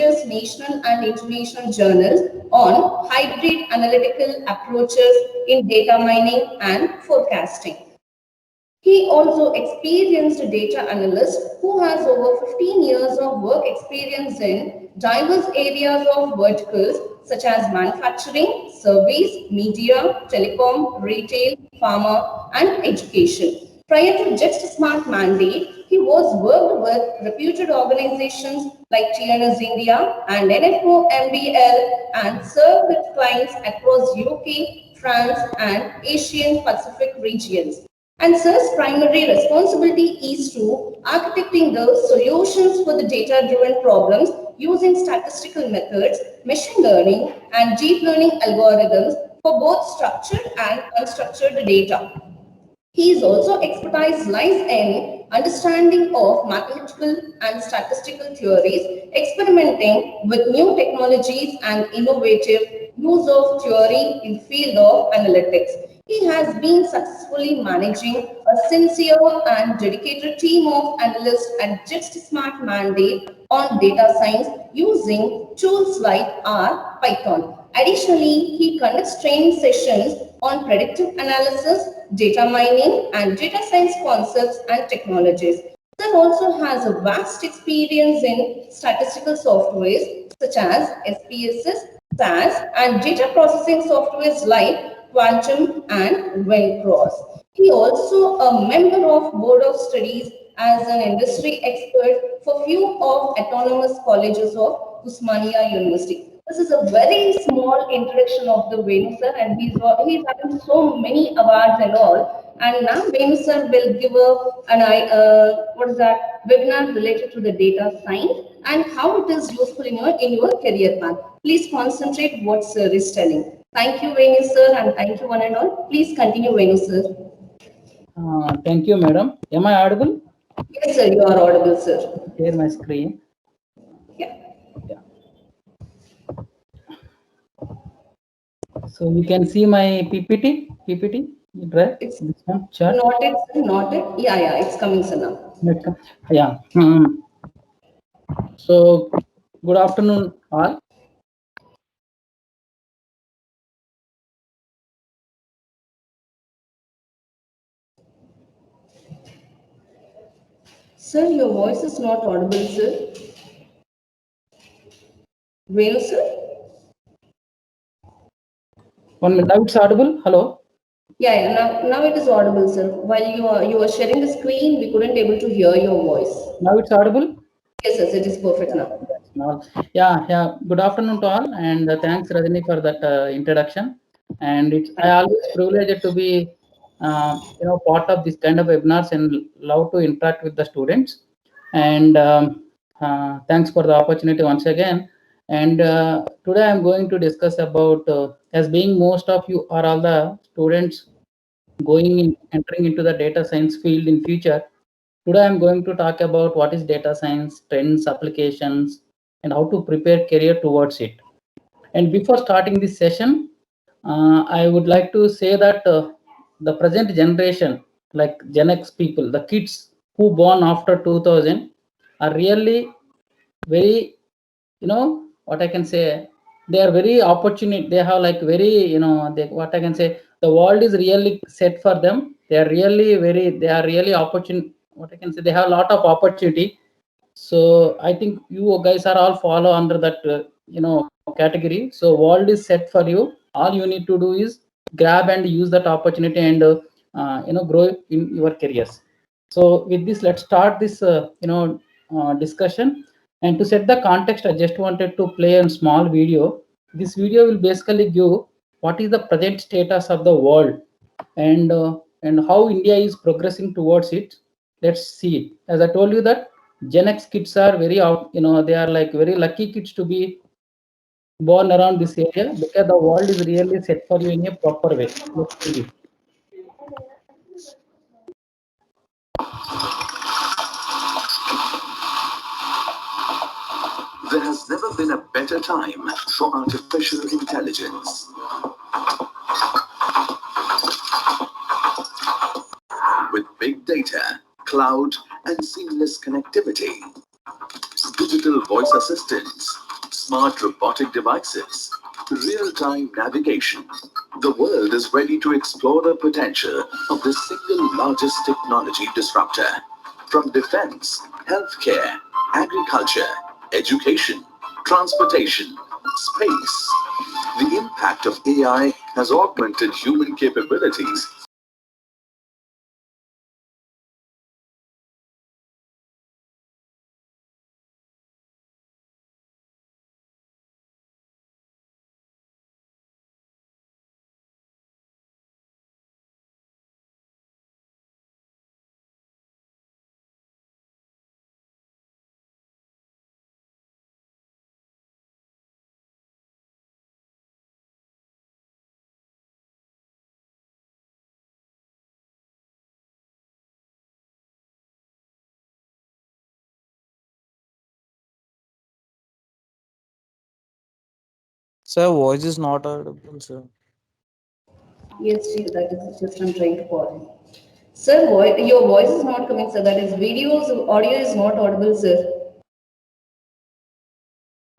national and international journals on hybrid analytical approaches in data mining and forecasting. He also experienced data analyst who has over 15 years of work experience in diverse areas of verticals such as manufacturing, service, media, telecom, retail, pharma, and education. Prior to Just Smart mandate, he was worked with reputed organizations like TNS India and NFO MBL and served with clients across UK, France, and Asian Pacific regions. And sir's primary responsibility is to architecting the solutions for the data-driven problems using statistical methods, machine learning, and deep learning algorithms for both structured and unstructured data. His also expertise lies in understanding of mathematical and statistical theories, experimenting with new technologies and innovative use of theory in field of analytics. He has been successfully managing a sincere and dedicated team of analysts at Just Smart Mandate on data science using tools like R, Python. Additionally, he conducts training sessions on predictive analysis, data mining, and data science concepts and technologies. Sir also has a vast experience in statistical softwares such as SPSS, SAS, and data processing softwares like Quantum and Vencross. He also a member of Board of Studies as an industry expert for few of autonomous colleges of Usmania University. This is a very small introduction of the Venu sir, and he's having so many awards and all. And now Venu sir will give what is that webinar related to the data science and how it is useful in your career path. Please concentrate what sir is telling. Thank you, Venu sir, and thank you one and all. Please continue, Venu sir. Thank you, madam. Am I audible? Yes, sir, you are audible, sir. Share my screen. Yeah. So you can see my PPT, right? It's This one, chart. not it. Yeah, it's coming, sir, now. Yeah. So good afternoon, all. Sir, your voice is not audible, sir. Venu, sir? One minute. Now it's audible. Hello. Yeah. Now it is audible, sir. While you were sharing the screen, we couldn't able to hear your voice. Now it's audible. Yes, sir. It is perfect now. Yeah. Good afternoon to all, and thanks Rajani for that introduction. And I always privileged to be part of this kind of webinars and love to interact with the students. And thanks for the opportunity once again. And today I'm going to discuss about as being most of you are all the students entering into the data science field in future. Today I'm going to talk about what is data science, trends, applications, and how to prepare career towards it. And before starting this session, I would like to say that the present generation, like Gen X people, the kids who born after 2000, are really very, what I can say, they are very opportunity. They have like very, what I can say, the world is really set for them. They are really opportune. What I can say, they have a lot of opportunity. So I think you guys are all follow under that, category. So world is set for you. All you need to do is grab and use that opportunity and, grow in your careers. So with this, let's start this, discussion. And to set the context, I just wanted to play a small video. This video will basically give what is the present status of the world and how India is progressing towards it. Let's see it. As I told you that Gen X kids are they are like very lucky kids to be born around this area because the world is really set for you in a proper way. Let's see it. There has never been a better time for artificial intelligence. With big data, cloud, and seamless connectivity, digital voice assistants, smart robotic devices, real-time navigation. The world is ready to explore the potential of the single largest technology disruptor. From defense, healthcare, agriculture, education, transportation, space, the impact of AI has augmented human capabilities. Sir, voice is not audible, sir. Yes, that is just I'm trying to call him. Sir, your voice is not coming, sir. That is videos, audio is not audible, sir.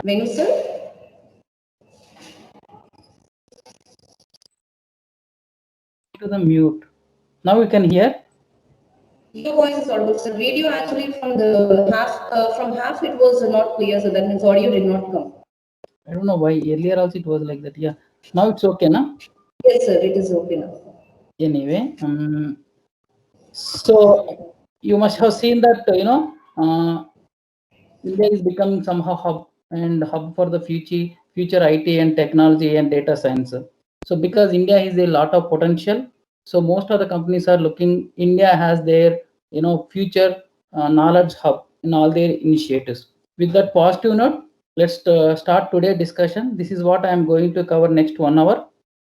Venu, sir? To the mute. Now you can hear. Your voice is audible, sir. Video actually from half it was not clear, so that means audio did not come. I don't know why earlier also it was like that. Yeah. Now it's okay, na? Yes, sir. It is okay now. Anyway, so you must have seen that India is becoming somehow hub for the future IT and technology and data science. So because India has a lot of potential, so most of the companies are looking. India has their future knowledge hub in all their initiatives. With that positive note, let's start today's discussion. This is what I am going to cover next 1 hour.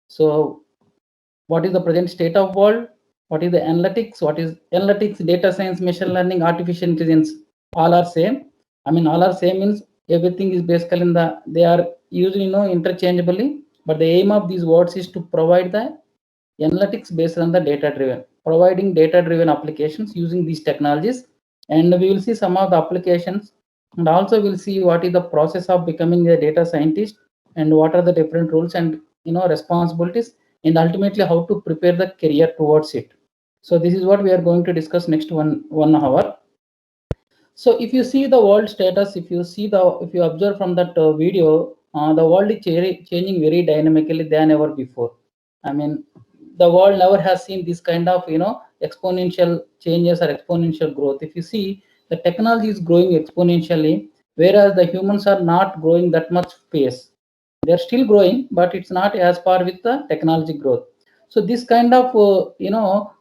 So what is the present state of world? What is the analytics? What is analytics, data science, machine learning, artificial intelligence? All are same. I mean, all are same means everything is basically they are used interchangeably. But the aim of these words is to provide the analytics based on the data driven, providing data driven applications using these technologies. And we will see some of the applications, and also we'll see what is the process of becoming a data scientist, and what are the different roles and responsibilities, and ultimately how to prepare the career towards it. So this is what we are going to discuss next 1 hour. So if you see the world status, if you observe from that video, the world is changing very dynamically than ever before. I mean, the world never has seen this kind of exponential changes or exponential growth. If you see, the technology is growing exponentially, whereas the humans are not growing that much pace. They're still growing, but it's not as par with the technology growth. So this kind of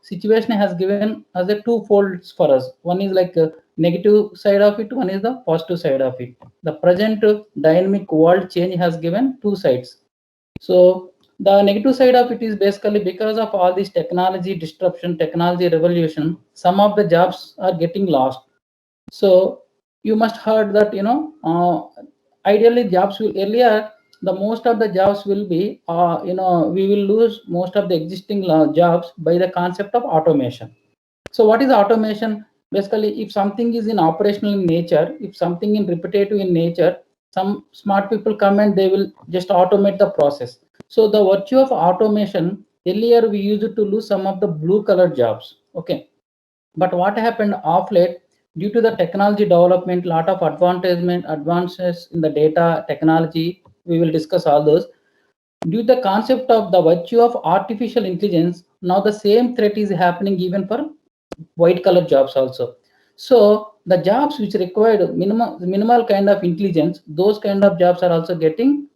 situation has given us a two folds for us. One is like negative side of it, one is the positive side of it. The present dynamic world change has given two sides. So the negative side of it is basically because of all this technology disruption, technology revolution, some of the jobs are getting lost. So you must heard that ideally jobs will earlier, the most of the jobs will be we will lose most of the existing jobs by the concept of automation. So what is automation? Basically, if something is in operational in nature, if something in repetitive in nature, some smart people come and they will just automate the process. So the virtue of automation, earlier we used to lose some of the blue collar jobs. Okay. But what happened of late, due to the technology development, lot of advances in the data technology, we will discuss all those. Due to the concept of the virtue of artificial intelligence, now the same threat is happening even for white collar jobs also. So the jobs which required minimal kind of intelligence, those kind of jobs are also getting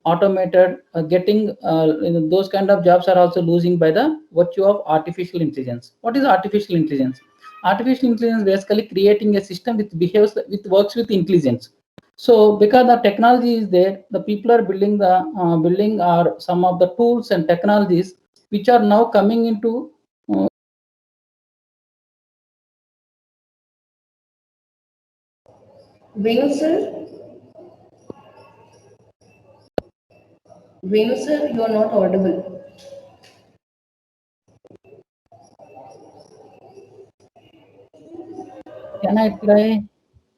automated, those kind of jobs are also losing by the virtue of artificial intelligence. What is artificial intelligence? Artificial intelligence basically creating a system which behaves, which works with intelligence. So because the technology is there, the people are building are some of the tools and technologies which are now coming into Venu, sir? Venu, sir, you are not audible. Can I try?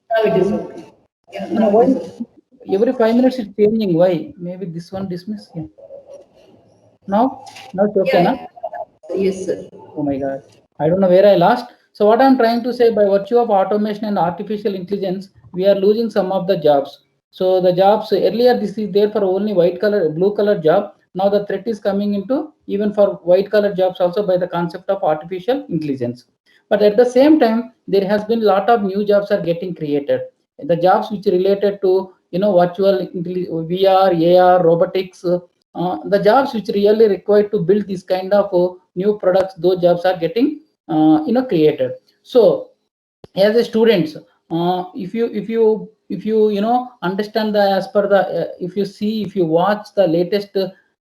Now it is okay. Yeah, You know now it why? is okay. every 5 minutes it's changing. Why? Maybe this one dismiss. Yeah. Now it's okay, na? Yes, sir. Oh my God. I don't know where I lost. So what I'm trying to say, by virtue of automation and artificial intelligence, we are losing some of the jobs. So the jobs earlier, this is there for only blue color job. Now the threat is coming into even for white collar jobs also by the concept of artificial intelligence. But at the same time, there has been a lot of new jobs are getting created. The jobs which related to virtual VR, AR, robotics, the jobs which really required to build this kind of new products, those jobs are getting created. So as a students, if you understand the as per the if you watch the latest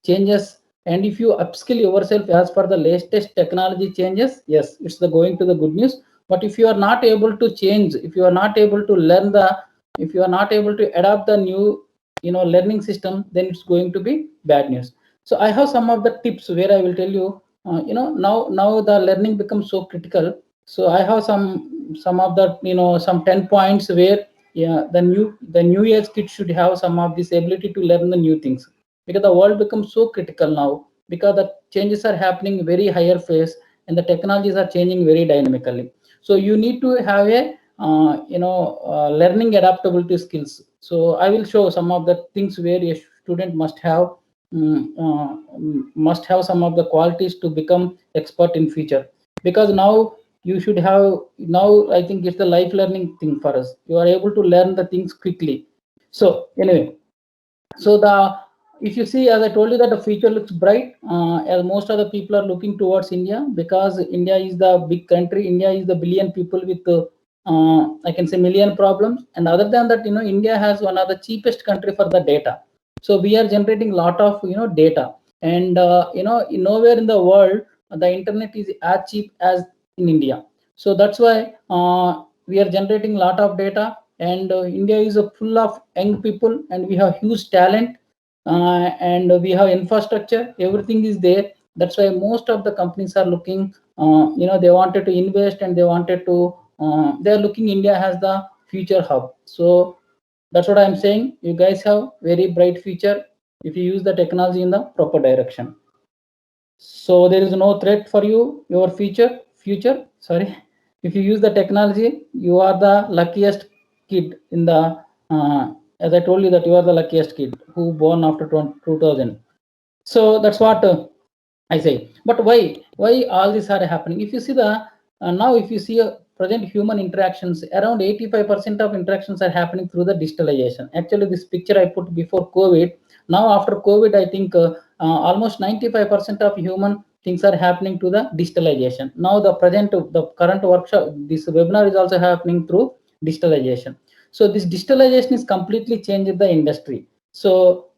changes, and if you upskill yourself as per the latest technology changes, yes, it's the going to the good news. But if you are not able to change, if you are not able to learn the, if you are not able to adapt the new learning system, then it's going to be bad news. So I have some of the tips where I will tell you, now the learning becomes so critical. So I have some of the some 10 points where, yeah, the new age kids should have some of this ability to learn the new things, because the world becomes so critical now, because the changes are happening very higher phase, and the technologies are changing very dynamically. So you need to have a learning adaptability skills. So I will show some of the things where a student must have some of the qualities to become expert in future. Because now you should have, now I think it's the life learning thing for us. You are able to learn the things quickly. So anyway, so the, if you see, as I told you, that the future looks bright, as most of the people are looking towards India, because India is the big country. India is the billion people with I can say million problems. And other than that, India has one of the cheapest country for the data. So we are generating a lot of data. And nowhere in the world the internet is as cheap as in India. So that's why we are generating a lot of data. And India is full of young people, and we have huge talent, and we have infrastructure, everything is there. That's why most of the companies are looking, they wanted to invest, and they wanted to, they are looking India as the future hub. So that's what I'm saying. You guys have very bright future if you use the technology in the proper direction. So there is no threat for your future, sorry. If you use the technology, you are the luckiest kid in the, as I told you, that you are the luckiest kid who born after 2000. So that's what I say. But why all these are happening? If you see the, now if you see present human interactions, around 85% of interactions are happening through the digitalization. Actually, this picture I put before COVID. Now after COVID, I think almost 95% of human things are happening to the digitalization. Now the current workshop, this webinar is also happening through digitalization. So this digitalization is completely changed the industry. So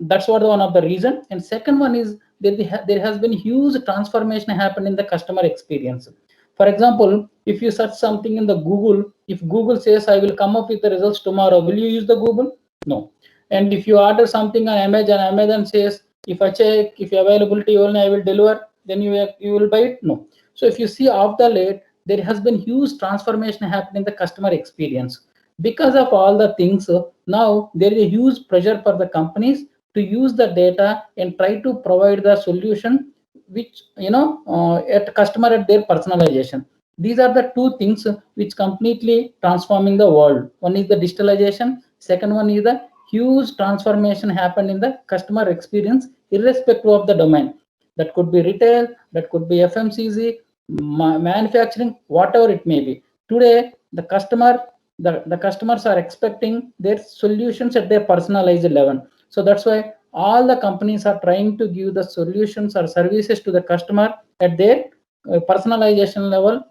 that's what one of the reason. And second one is, there has been huge transformation happen in the customer experience. For example, if you search something in the Google, if Google says I will come up with the results tomorrow, will you use the Google? No. And if you order something on Amazon, Amazon says, if I check, if availability only, I will deliver, then you will buy it? No. So if you see off the late, there has been huge transformation happening in the customer experience. Because of all the things, now there is a huge pressure for the companies to use the data and try to provide the solution which, at customer at their personalization. These are the two things which completely transforming the world. One is the digitalization, second one is the huge transformation happened in the customer experience, irrespective of the domain. That could be retail, that could be FMCG, manufacturing, whatever it may be. Today the customers are expecting their solutions at their personalized level. So that's why all the companies are trying to give the solutions or services to the customer at their personalization level,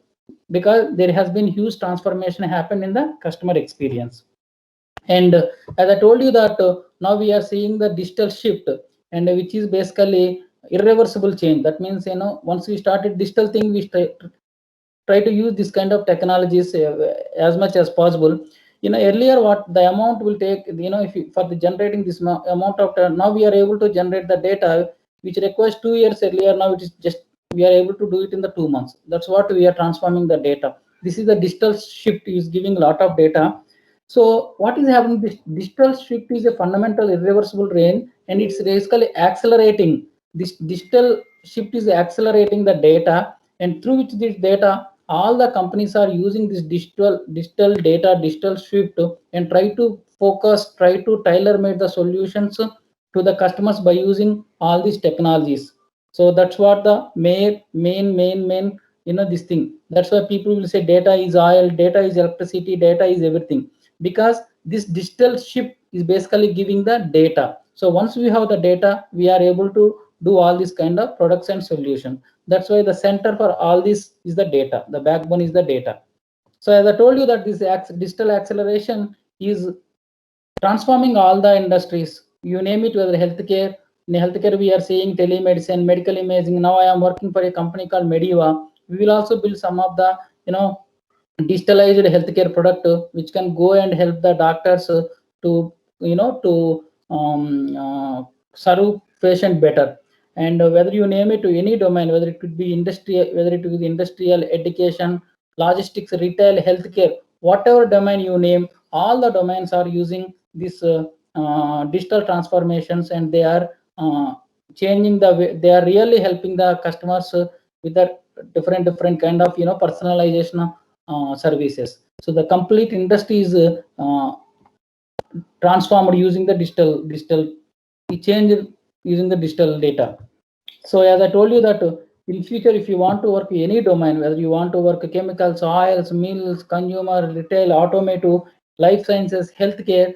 because there has been huge transformation happen in the customer experience. And as I told you that now we are seeing the digital shift, and which is basically irreversible change. That means, once we started digital thing, we try to use this kind of technologies as much as possible. Earlier, what the amount will take, if you, for the generating this amount of now we are able to generate the data which requires 2 years earlier. Now it is just, we are able to do it in the 2 months. That's what we are transforming the data. This is the digital shift is giving a lot of data. So what is happening? This digital shift is a fundamental irreversible change, and it's basically accelerating. This digital shift is accelerating the data, and through which this data, all the companies are using this digital data, digital shift, and try to focus, try to tailor make the solutions to the customers by using all these technologies. So that's what the main, this thing. That's why people will say data is oil, data is electricity, data is everything, because this digital shift is basically giving the data. So once we have the data, we are able to do all this kind of products and solution. That's why the center for all this is the data. The backbone is the data. So as I told you that this digital acceleration is transforming all the industries. You name it, whether healthcare. In healthcare, we are seeing telemedicine, medical imaging. Now I am working for a company called Mediva. We will also build some of the digitalized healthcare product which can go and help the doctors to to serve patient better. And whether you name it to any domain, whether it could be industry, whether it is industrial, education, logistics, retail, healthcare, whatever domain you name, all the domains are using this digital transformations, and they are changing the way. They are really helping the customers with the different kind of personalization services. So the complete industry is transformed using the digital change using the digital data. So as I told you that in future, if you want to work any domain, whether you want to work chemicals, oils, mills, consumer, retail, automotive, life sciences, healthcare,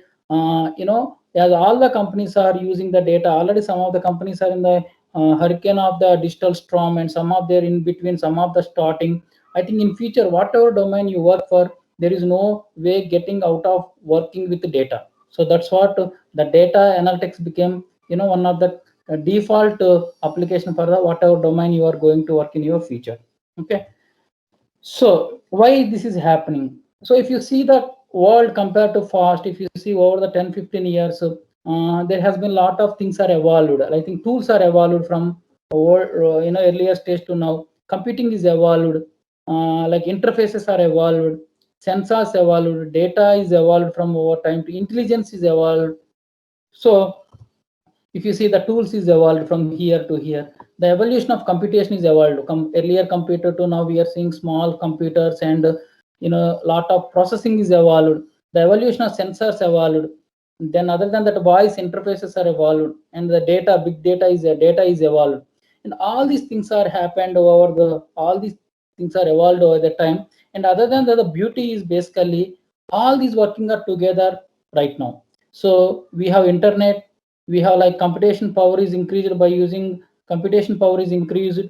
as all the companies are using the data already. Some of the companies are in the hurricane of the digital storm, and some of they're in between, some of the starting. I think in future, whatever domain you work for, there is no way getting out of working with the data. So that's what the data analytics became, one of the default application for the whatever domain you are going to work in your future. Okay. So why this is happening? So if you see the world compared to past, if you see over the 10-15 years, there has been a lot of things are evolved. I think tools are evolved from earlier stage to now. Computing is evolved, like interfaces are evolved, sensors evolved, data is evolved from over time, to intelligence is evolved. So if you see the tools is evolved from here to here, the evolution of computation is evolved. Earlier computer to now we are seeing small computers, and lot of processing is evolved. The evolution of sensors evolved. Then other than that, voice interfaces are evolved, and the data is evolved. And all these things are happened over the all these things are evolved over the time. And other than that, the beauty is basically all these working are together right now. So we have internet, we have like computation power is increased by using computation power is increased,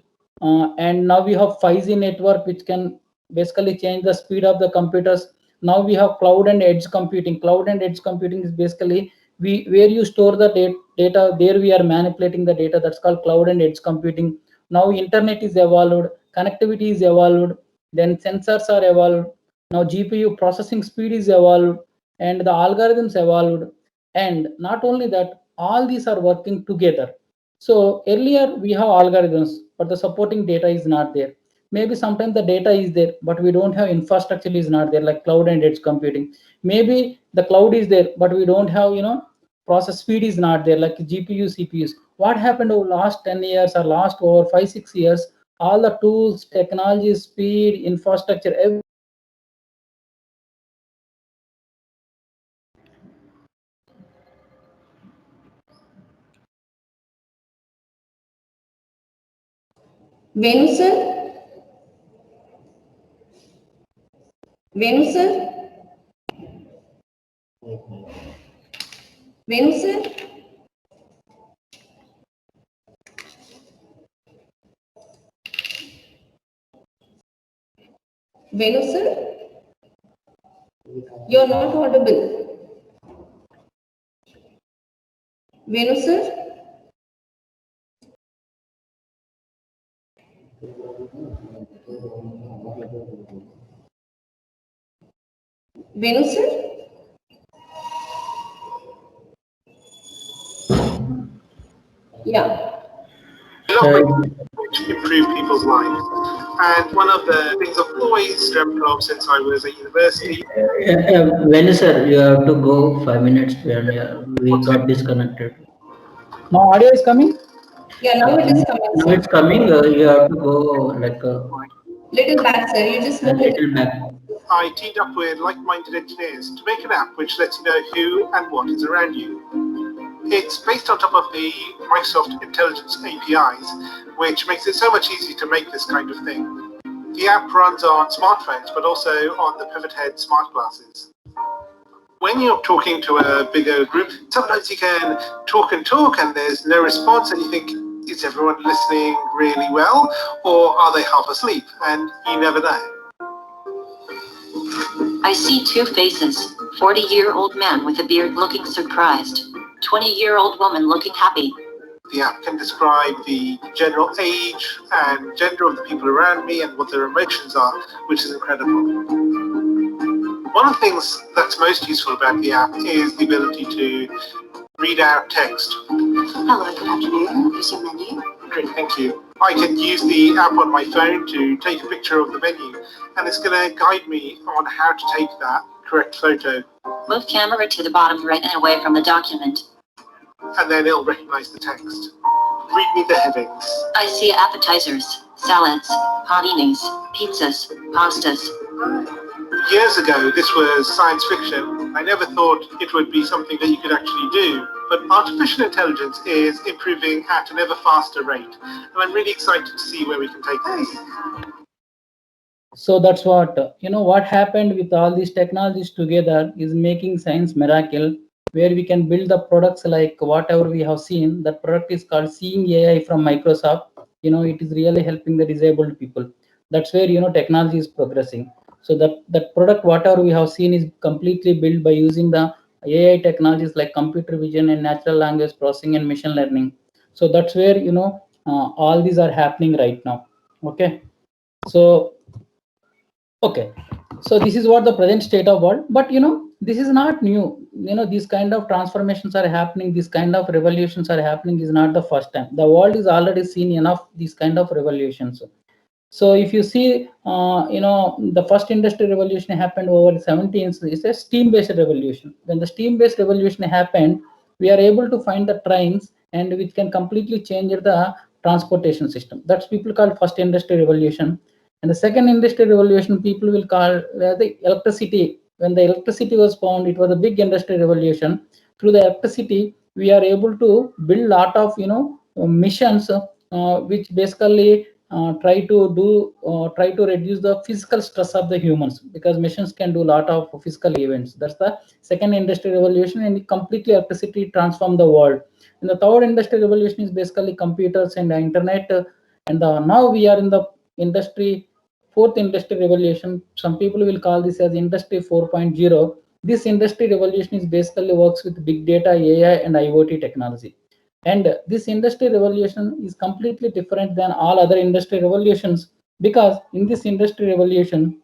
and now we have 5G network which can basically change the speed of the computers. Now we have cloud and edge computing. Cloud and edge computing is basically where you store the data, there we are manipulating the data. That's called cloud and edge computing. Now internet is evolved, connectivity is evolved, then sensors are evolved. Now GPU processing speed is evolved, and the algorithms evolved. And not only that, all these are working together. So earlier we have algorithms, but the supporting data is not there. Maybe sometimes the data is there, but we don't have infrastructure is not there, like cloud and edge computing. Maybe the cloud is there, but we don't have, process speed is not there, like GPU, CPUs. What happened over last 10 years or last over 5-6 years? All the tools, technology, speed, infrastructure, everything. Venu sir? Venu sir? Venu sir? Venu sir? You're not audible. Venu sir? Venu sir? Yeah. which improve people's lives. And one of the things I've always dreamt of since I was at university. When sir, you have to go 5 minutes when we got disconnected. Now audio is coming. Yeah, now it is coming, Now sir. it's coming. You have to go like Little back, sir. You just a move it. little back. I teamed up with like-minded engineers to make an app which lets you know who and what is around you. It's based on top of the Microsoft Intelligence APIs, which makes it so much easier to make this kind of thing. The app runs on smartphones, but also on the Pivot Head smart glasses. When you're talking to a bigger group, sometimes you can talk and there's no response, and you think, is everyone listening really well, or are they half asleep? And you never know. I see two faces, 40-year-old man with a beard looking surprised, 20-year-old woman looking happy. The app can describe the general age and gender of the people around me and what their emotions are, which is incredible. One of the things that's most useful about the app is the ability to read out text. Hello, good afternoon. Here's your menu. Great, thank you. I can use the app on my phone to take a picture of the menu, and it's going to guide me on how to take that correct photo. Move camera to the bottom right and away from the document. And then it'll recognize the text. Read me the headings. I see appetizers, salads, paninis, pizzas, pastas. Years ago, this was science fiction. I never thought it would be something that you could actually do. But artificial intelligence is improving at an ever faster rate. And I'm really excited to see where we can take this. So that's what, what happened with all these technologies together is making science miracle, where we can build the products like whatever we have seen. That product is called Seeing AI from Microsoft. It is really helping the disabled people. That's where, technology is progressing. So that product, whatever we have seen, is completely built by using the AI technologies like computer vision and natural language processing and machine learning. So that's where, all these are happening right now. Okay. So this is what the present state of world, but this is not new. These kind of transformations are happening, these kind of revolutions are happening, is not the first time. The world is already seen enough these kind of revolutions. So if you see, the first industrial revolution happened over 17th. It's a steam-based revolution. When the steam-based revolution happened, we are able to find the trains, and which can completely change the transportation system. That's people call first industrial revolution. And the second industrial revolution, people will call the electricity. When the electricity was found, it was a big industrial revolution. Through the electricity, we are able to build a lot of missions, which basically try to reduce the physical stress of the humans, because machines can do a lot of physical events. That's the second industrial revolution, and completely electricity transformed the world. And the third industrial revolution is basically computers and the internet. And now we are in the fourth industrial revolution. Some people will call this as industry 4.0. This industry revolution is basically works with big data, AI, and IoT technology. And this industry revolution is completely different than all other industry revolutions, because in this industry revolution,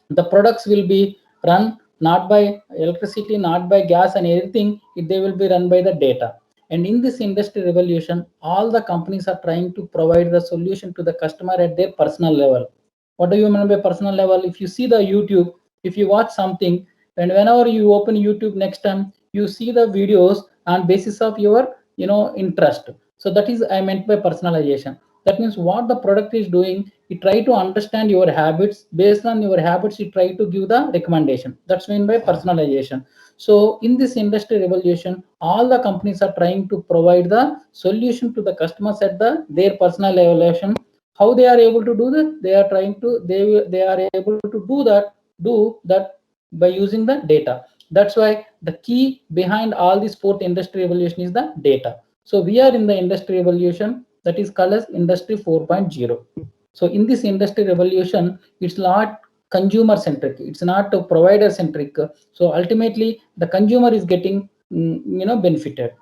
the products will be run not by electricity, not by gas and everything. They will be run by the data. And in this industry revolution, all the companies are trying to provide the solution to the customer at their personal level. What do you mean by personal level? If you see the YouTube, if you watch something, and whenever you open YouTube next time, you see the videos on basis of your interest. So that is I meant by personalization. That means what the product is doing, you try to understand your habits. Based on your habits, you try to give the recommendation. That's meant by personalization. So in this industry revolution, all the companies are trying to provide the solution to the customers at their personal evaluation. How they are able to do that? They are trying to they are able to do that by using the data. That's why the key behind all this fourth industry revolution is the data. So we are in the industry revolution that is called as industry 4.0. So in this industry revolution, it's not consumer centric, it's not provider centric. So ultimately the consumer is getting benefited.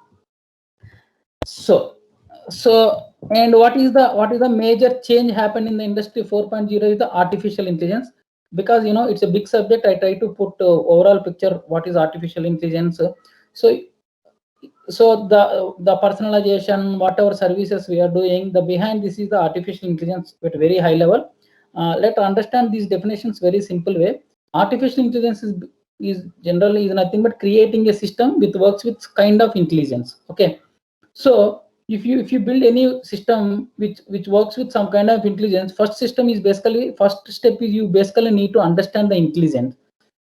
So and what is the major change happened in the industry 4.0 is the artificial intelligence. Because it's a big subject, I try to put overall picture what is artificial intelligence. So so the personalization, whatever services we are doing, the behind this is the artificial intelligence at very high level. Let's understand these definitions very simple way. Artificial intelligence is generally is nothing but creating a system which works with kind of intelligence. Okay, so if you build any system which works with some kind of intelligence, first step is you basically need to understand the intelligence,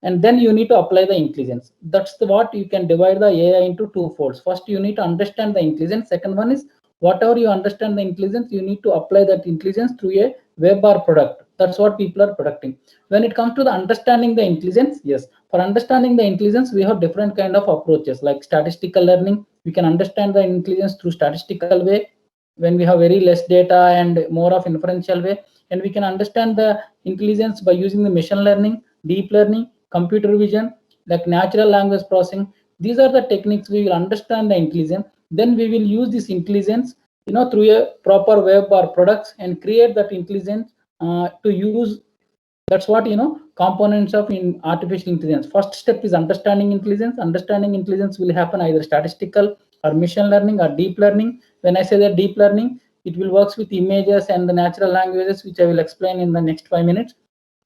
and then you need to apply the intelligence. That's what you can divide the AI into two folds. First, you need to understand the intelligence. Second one is whatever you understand the intelligence, you need to apply that intelligence through a web or product. That's what people are producting. When it comes to the understanding the intelligence, yes, for understanding the intelligence, we have different kind of approaches like statistical learning. We can understand the intelligence through statistical way when we have very less data and more of inferential way, and we can understand the intelligence by using the machine learning, deep learning, computer vision, like natural language processing. These are the techniques we will understand the intelligence. Then we will use this intelligence, through a proper web or products and create that intelligence to use. That's what components of in artificial intelligence. First step is understanding intelligence. Understanding intelligence will happen either statistical or machine learning or deep learning. When I say that deep learning, it will works with images and the natural languages, which I will explain in the next 5 minutes.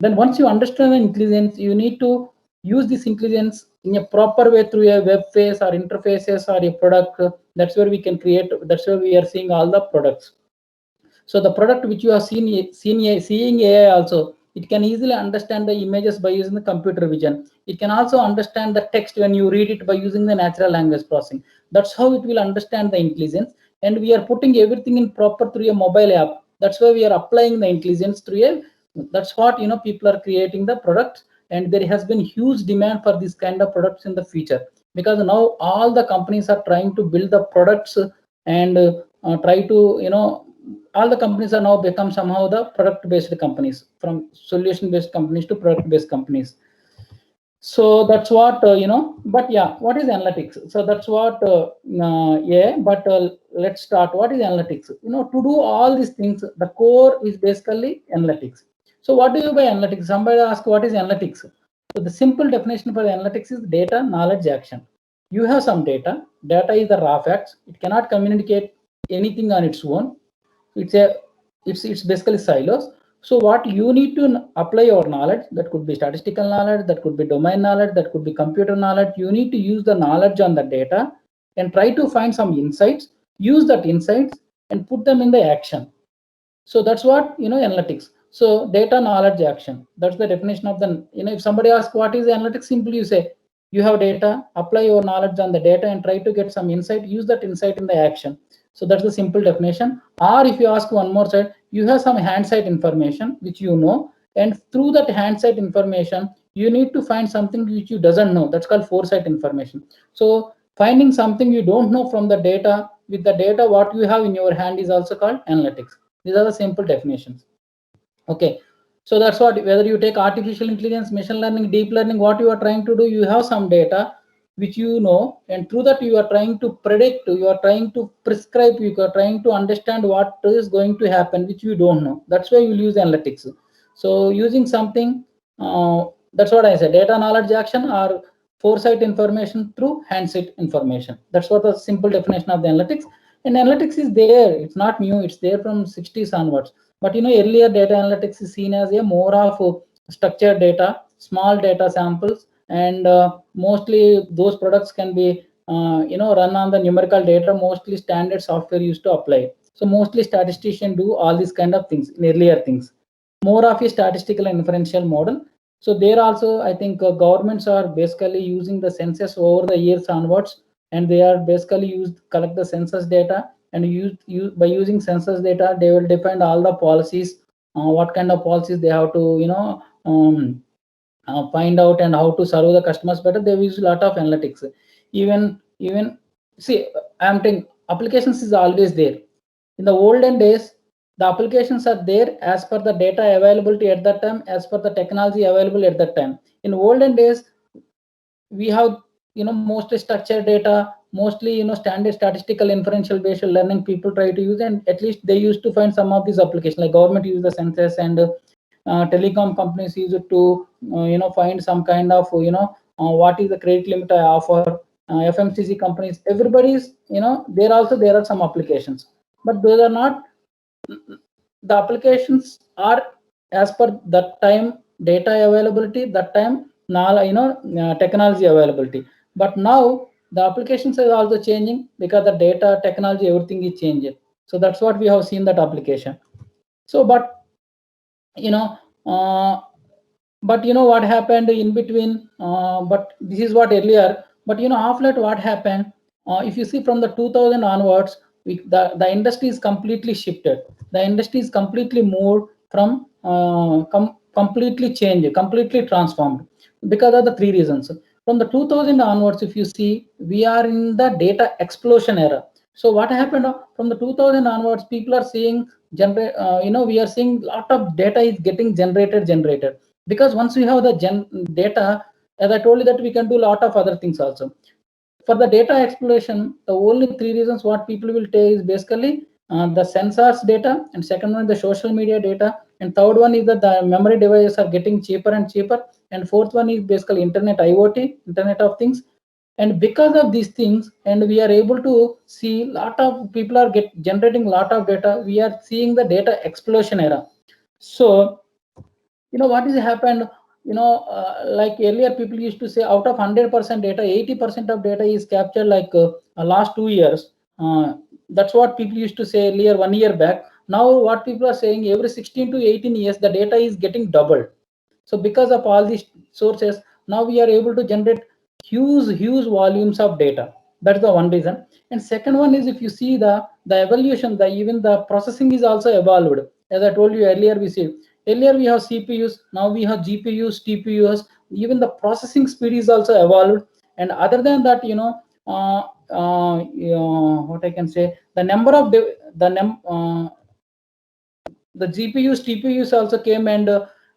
Then once you understand the intelligence, you need to use this intelligence in a proper way through a web face or interfaces or a product. That's where we can create. That's where we are seeing all the products. So the product which you have seeing AI also, it can easily understand the images by using the computer vision. It can also understand the text when you read it by using the natural language processing. That's how it will understand the intelligence. And we are putting everything in proper through a mobile app. That's why we are applying the intelligence through a. That's what people are creating the products, and there has been huge demand for this kind of products in the future, because now all the companies are trying to build the products and try to all the companies are now become somehow the product based companies, from solution based companies to product based companies. So that's what but yeah, what is analytics? So that's what yeah, but let's start. What is analytics? To do all these things, the core is basically analytics. So what do you by analytics? Somebody ask what is analytics. So the simple definition for analytics is data, knowledge, action. You have some data is the raw facts. It cannot communicate anything on its own. It's basically silos. So what you need to apply your knowledge, that could be statistical knowledge, that could be domain knowledge, that could be computer knowledge. You need to use the knowledge on the data and try to find some insights, use that insights and put them in the action. So that's what analytics. So data, knowledge, action. That's the definition of the if somebody asks what is analytics, simply you say you have data, apply your knowledge on the data and try to get some insight, use that insight in the action. So that's the simple definition. Or if you ask one more side, you have some hindsight information which and through that hindsight information you need to find something which you doesn't know. That's called foresight information. So finding something you don't know from the data with the data what you have in your hand is also called analytics. These are the simple definitions. Okay, so that's what, whether you take artificial intelligence, machine learning, deep learning, what you are trying to do, you have some data which and through that you are trying to predict, you are trying to prescribe, you are trying to understand what is going to happen which you don't know. That's why you will use analytics. So using something, that's what I said, data, knowledge, action, or foresight information through hindsight information. That's what the simple definition of the analytics. And analytics is there, it's not new, it's there from 60s onwards. But earlier data analytics is seen as a more of structured data, small data samples, and mostly those products can be run on the numerical data. Mostly standard software used to apply. So mostly statisticians do all these kind of things in earlier things. More of a statistical and inferential model. So there also, I think governments are basically using the census over the years onwards, and they are basically collect the census data, and by using census data, they will define all the policies, what kind of policies they have to find out, and how to serve the customers better. They use a lot of analytics. Even see, I'm saying applications is always there. In the olden days, the applications are there as per the data availability at that time, as per the technology available at that time. In olden days, we have mostly structured data, mostly standard statistical inferential based learning people try to use, and at least they used to find some of these applications, like government use the census, and telecom companies use it to find some kind of what is the credit limit I offer, FMCG companies, everybody's, there are some applications, but those are not, the applications are as per that time data availability, that time technology availability. But now the applications are also changing because the data, technology, everything is changing. So that's what we have seen, that application. So you know what happened in between, but this is what earlier, but off late what happened, if you see from the 2000 onwards, the industry is completely shifted, the industry is completely moved from completely changed, completely transformed, because of the three reasons. From the 2000 onwards, if you see, we are in the data explosion era. So what happened, from the 2000 onwards, people are seeing we are seeing lot of data is getting generated, because once we have the data, as I told you, that we can do a lot of other things also. For the data exploration, the only three reasons what people will take is basically the sensors data, and second one is the social media data, and third one is that the memory devices are getting cheaper and cheaper, and fourth one is basically internet, IoT, internet of things. And because of these things, and we are able to see lot of people are generating lot of data, we are seeing the data explosion era. So what has happened, like earlier people used to say, out of 100% data, 80% of data is captured like last 2 years. That's what people used to say earlier, 1 year back. Now what people are saying, every 16 to 18 years the data is getting doubled. So because of all these sources, now we are able to generate huge volumes of data. That's the one reason. And second one is, if you see the evolution, even the processing is also evolved. As I told you earlier, earlier we have CPUs, now we have GPUs, TPUs. Even the processing speed is also evolved. And other than that, what I can say, the number of the GPUs, TPUs also came, and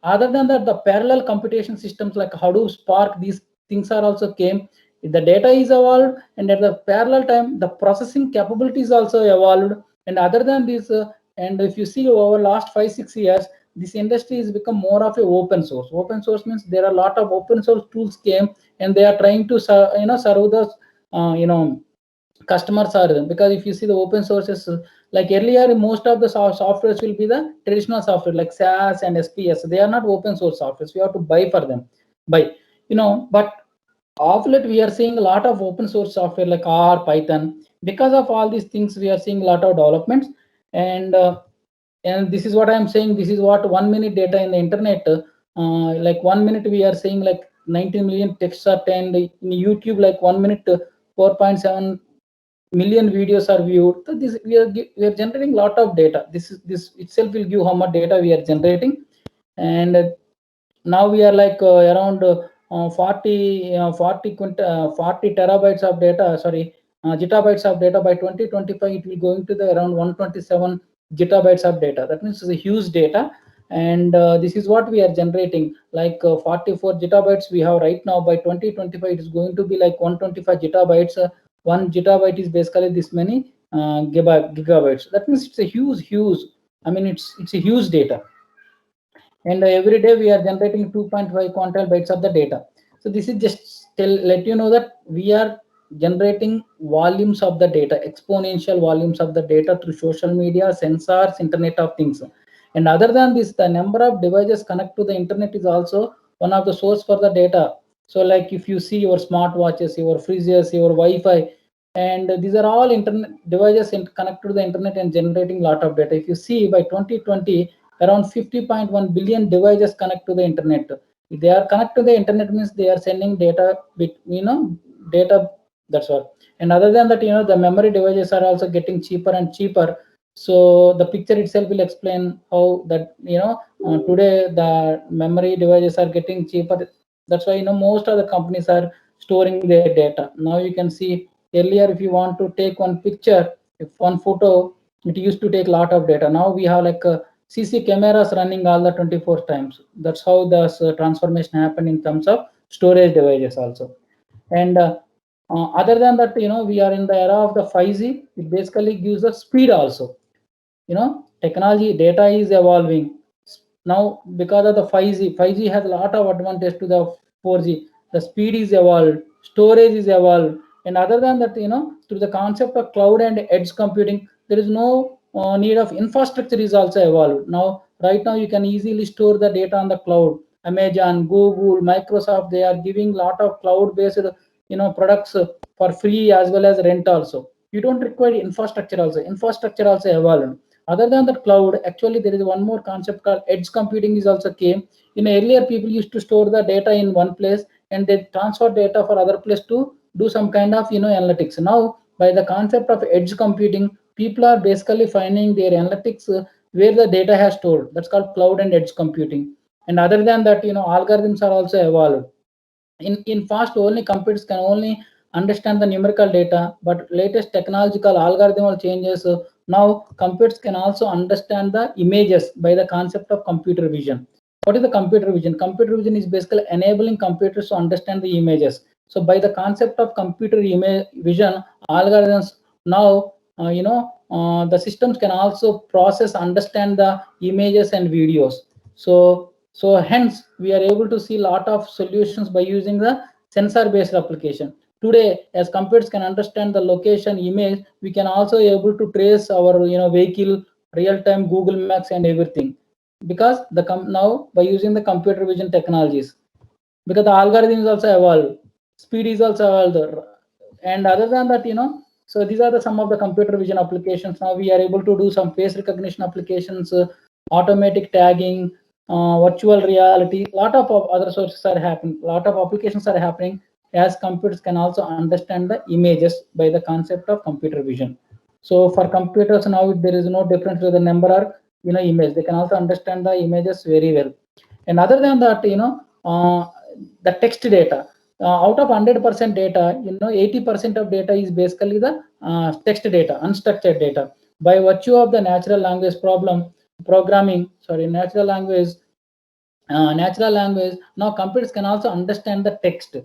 other than that, the parallel computation systems like Hadoop, Spark, these things are also came. The data is evolved, and at the parallel time, the processing capabilities also evolved. And other than this, and if you see over last 5-6 years, this industry has become more of a open source. Open source means there are a lot of open source tools came, and they are trying to serve the customers are, because if you see the open sources, like earlier most of the softwares will be the traditional software like SAS and SPS. They are not open source softwares, we have to buy for them, but of late we are seeing a lot of open source software like R, Python. Because of all these things, we are seeing a lot of developments. And this is what I'm saying, this is what 1 minute data in the internet, like 1 minute we are saying like 19 million texts are turned in YouTube, like 1 minute 4.7 million videos are viewed. So this we are generating a lot of data. This itself will give how much data we are generating. And now we are like around 40 terabytes of data, sorry, gigabytes of data. By 2025 it will going to the around 127 gigabytes of data. That means it's a huge data. And this is what we are generating, like 44 gigabytes we have right now. By 2025 it is going to be like 125 gigabytes. 1 gigabyte is basically this many gigabytes. That means it's a huge, I mean it's a huge data. And every day we are generating 2.5 quantile bytes of the data. So this is just let you know that we are generating volumes of the data, exponential volumes of the data through social media, sensors, internet of things. And other than this, the number of devices connect to the internet is also one of the source for the data. So like if you see your smartwatches, your fridges, your Wi-Fi, and these are all internet devices connected to the internet and generating a lot of data. If you see by 2020, around 50.1 billion devices connect to the internet. If they are connected to the internet means they are sending data, data. That's all. And other than that, the memory devices are also getting cheaper and cheaper. So the picture itself will explain how that today the memory devices are getting cheaper. That's why most of the companies are storing their data. Now you can see, earlier if you want to take one picture, if one photo, it used to take a lot of data. Now we have like CC cameras running all the 24 times. That's how the transformation happened in terms of storage devices also. And other than that, we are in the era of the 5G. It basically gives us speed also. Technology, data is evolving now because of the 5G. 5G has a lot of advantage to the 4G. The speed is evolved, storage is evolved, And other than that, through the concept of cloud and edge computing, there is no need of infrastructure is also evolved. Now, right now, you can easily store the data on the cloud. Amazon, Google, Microsoft, they are giving lot of cloud-based, products for free as well as rent also. You don't require infrastructure also. Infrastructure also evolved. Other than that cloud, actually there is one more concept called edge computing is also came. Earlier people used to store the data in one place and they transfer data for other place to do some kind of analytics. Now by the concept of edge computing, people are basically finding their analytics where the data has stored. That's called cloud and edge computing. And other than that, algorithms are also evolved. In past, only computers can only understand the numerical data, but latest technological algorithmal changes, now computers can also understand the images by the concept of computer vision. What is the computer vision? Computer vision is basically enabling computers to understand the images. So by the concept of computer image vision algorithms, now the systems can also process, understand the images and videos. So hence we are able to see a lot of solutions by using the sensor based application. Today, as computers can understand the location image, we can also able to trace our vehicle, real time Google Maps and everything, because now by using the computer vision technologies, because the algorithms also evolve, speed is also evolved. And other than that, so these are the some of the computer vision applications. Now we are able to do some face recognition applications, automatic tagging, virtual reality. Lot of other sources are happening, lot of applications are happening, as computers can also understand the images by the concept of computer vision. So for computers now there is no difference with the number or image. They can also understand the images very well. And other than that, the text data, out of 100% data, 80% of data is basically the text data, unstructured data. By virtue of the natural language programming, natural language, now computers can also understand the text.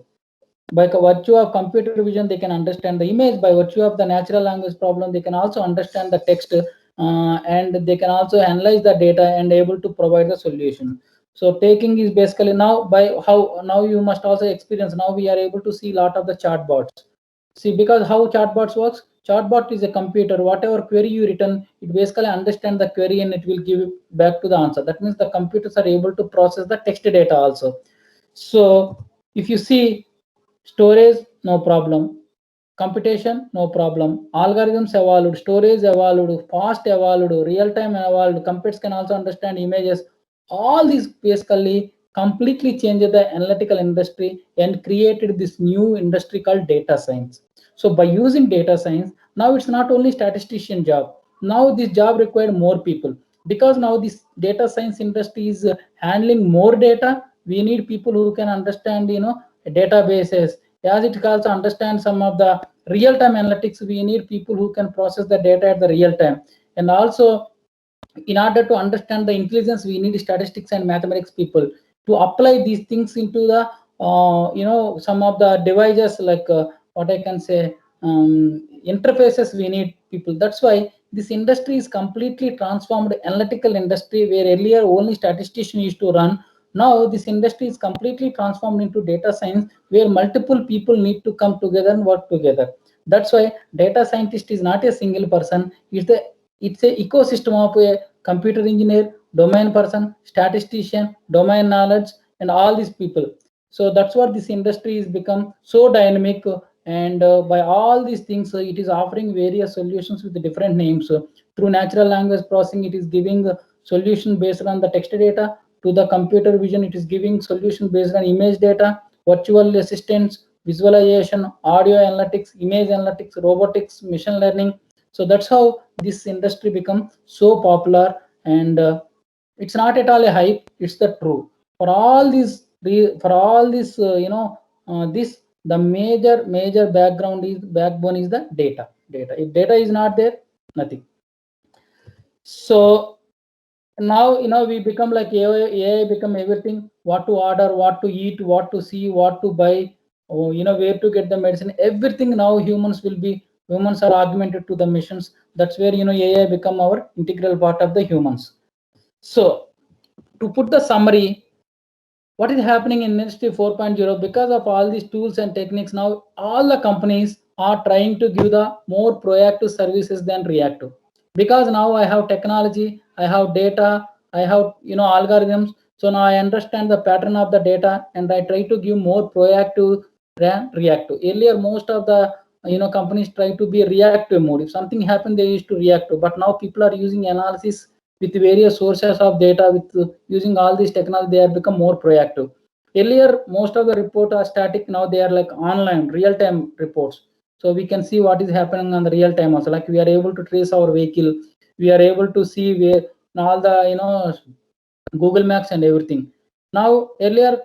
By virtue of computer vision, they can understand the image. By virtue of the natural language problem, they can also understand the text, and they can also analyze the data and able to provide the solution. So taking is basically now by how now you must also experience. Now we are able to see a lot of the chatbots. See, because how chatbots works, chatbot is a computer. Whatever query you written, it basically understand the query and it will give back to the answer. That means the computers are able to process the text data also. So if you see, storage, no problem. Computation, no problem. Algorithms evolved, storage evolved, fast evolved, real-time evolved. Computers can also understand images. All these basically completely changed the analytical industry and created this new industry called data science. So by using data science, now it's not only statistician job. Now this job required more people, because now this data science industry is handling more data. We need people who can understand databases, as it also understand some of the real-time analytics. We need people who can process the data at the real time. And also, in order to understand the intelligence, we need statistics and mathematics people to apply these things into the some of the devices, like what I can say, interfaces. We need people. That's why this industry is completely transformed analytical industry, where earlier only statistician used to run. Now this industry is completely transformed into data science, where multiple people need to come together and work together. That's why data scientist is not a single person. It's a ecosystem of a computer engineer, domain person, statistician, domain knowledge, and all these people. So that's what this industry has become so dynamic. And by all these things, it is offering various solutions with different names. Through natural language processing, it is giving a solution based on the text data. To the computer vision, it is giving solution based on image data, virtual assistants, visualization, audio analytics, image analytics, robotics, machine learning. So that's how this industry become so popular. And it's not at all a hype, it's the true. For all these, this, the major backbone is the data. If data is not there, nothing. So now we become like AI become everything. What to order, what to eat, what to see, what to buy, where to get the medicine, everything. Now humans are augmented to the machines. That's where AI become our integral part of the humans. So to put the summary, what is happening in industry 4.0, because of all these tools and techniques, now all the companies are trying to give the more proactive services than reactive, because now I have technology, I have data, I have algorithms. So now I understand the pattern of the data and I try to give more proactive than reactive. Earlier, most of the companies try to be reactive mode. If something happened, they used to react to. But now people are using analysis with various sources of data. With using all this technology, they have become more proactive. Earlier, most of the reports are static. Now they are like online, real-time reports. So we can see what is happening on the real time also. Like we are able to trace our vehicle, we are able to see where all the Google Maps and everything. Now earlier,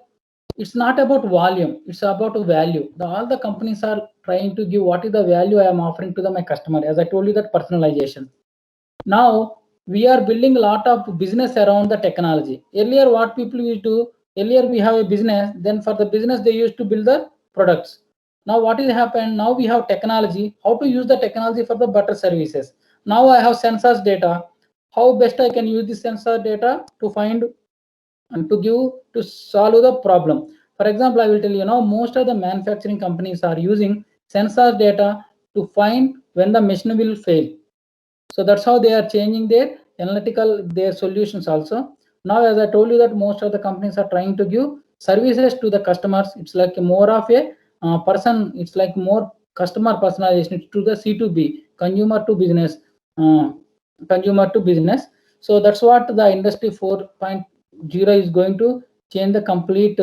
it's not about volume, it's about value. All the companies are trying to give what is the value I am offering to my customer. As I told you, that personalization. Now we are building a lot of business around the technology. Earlier, what people used to, earlier we have a business, then for the business they used to build the products. Now what is happened? Now we have technology, how to use the technology for the better services. Now I have sensors data, how best I can use the sensor data to find and to solve the problem. For example, I will tell you now, most of the manufacturing companies are using sensor data to find when the machine will fail. So that's how they are changing their analytical, their solutions also. Now, as I told you, that most of the companies are trying to give services to the customers. It's like more of a person. It's like more customer personalization to the C2B, consumer to business, uh, consumer to business. So that's what the industry 4.0 is going to change the complete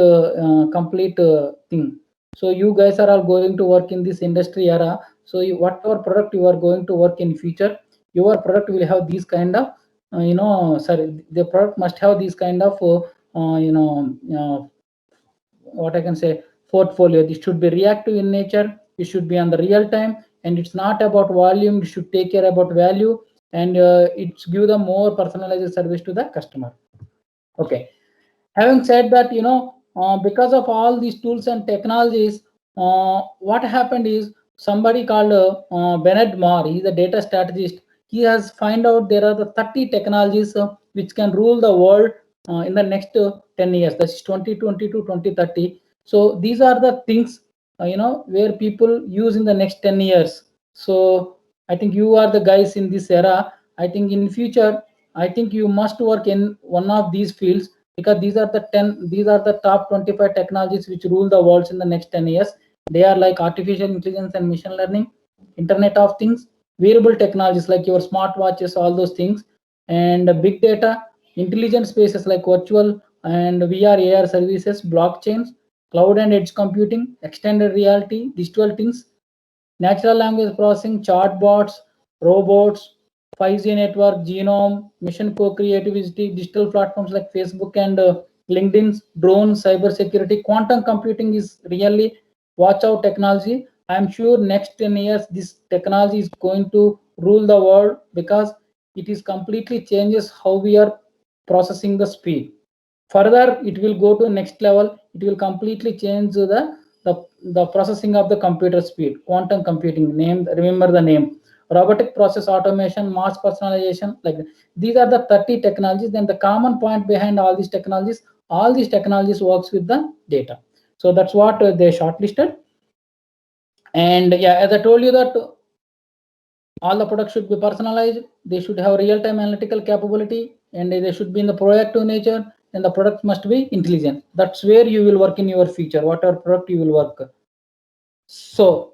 thing. So you guys are all going to work in this industry era. So whatever product you are going to work in future, your product will have these kind of sorry, the product must have these kind of what I can say, portfolio. This should be reactive in nature, it should be on the real time, and it's not about volume, it should take care about value, and it's give the more personalized service to the customer. Okay, having said that, because of all these tools and technologies, what happened is somebody called Bernard Moore. He's a data strategist. He has find out there are the 30 technologies which can rule the world in the next 10 years. That's 2020 to 2030. So these are the things where people use in the next 10 years. So I think you are the guys in this era. I think in future, I think you must work in one of these fields, because these are the top 25 technologies which rule the world in the next 10 years. They are like artificial intelligence and machine learning, internet of things, wearable technologies like your smartwatches, all those things, and big data, intelligent spaces like virtual and VR AR services, blockchains, cloud and edge computing, extended reality, digital things, natural language processing, chatbots, robots, 5G network, genome, mission co-creativity, digital platforms like Facebook and LinkedIn, drones, cyber security, quantum computing is really watch out technology. I'm sure next 10 years this technology is going to rule the world, because it is completely changes how we are processing the speed. Further, it will go to next level. It will completely change the processing of the computer speed. Quantum computing, name, remember the name. Robotic process automation, mass personalization, like these are the 30 technologies. Then the common point behind all these technologies works with the data. So that's what they shortlisted. And yeah, as I told you that all the products should be personalized, they should have real-time analytical capability, and they should be in the proactive nature, and the product must be intelligent. That's where you will work in your future, whatever product you will work. So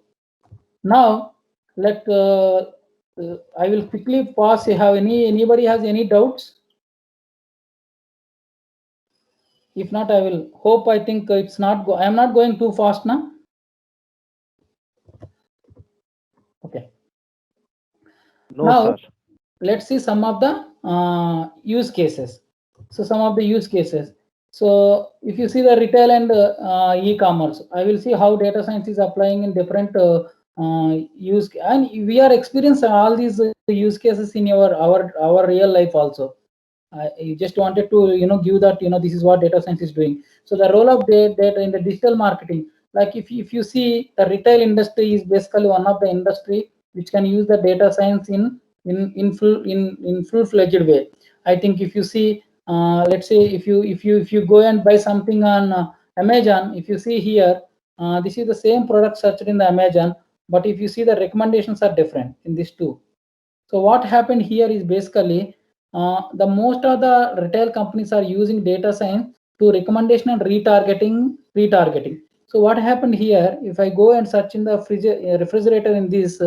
now let I will quickly pause. Have anybody has any doubts? If not, I will hope. I think it's not I am not going too fast now. Okay. No, Now sir. let's see some of the use cases. So some of the use cases. So if you see the retail and e-commerce, I will see how data science is applying in different use, and we are experiencing all these use cases in our real life also. I just wanted to give that this is what data science is doing. So the role of data in the digital marketing, like if you see the retail industry is basically one of the industry which can use the data science in full-fledged way. I think if you see, let's say if you go and buy something on Amazon, if you see here, this is the same product searched in the Amazon. but if you see the recommendations are different in these two. So what happened here is basically the most of the retail companies are using data science to recommendation and retargeting. So what happened here, if I go and search in the refrigerator in this,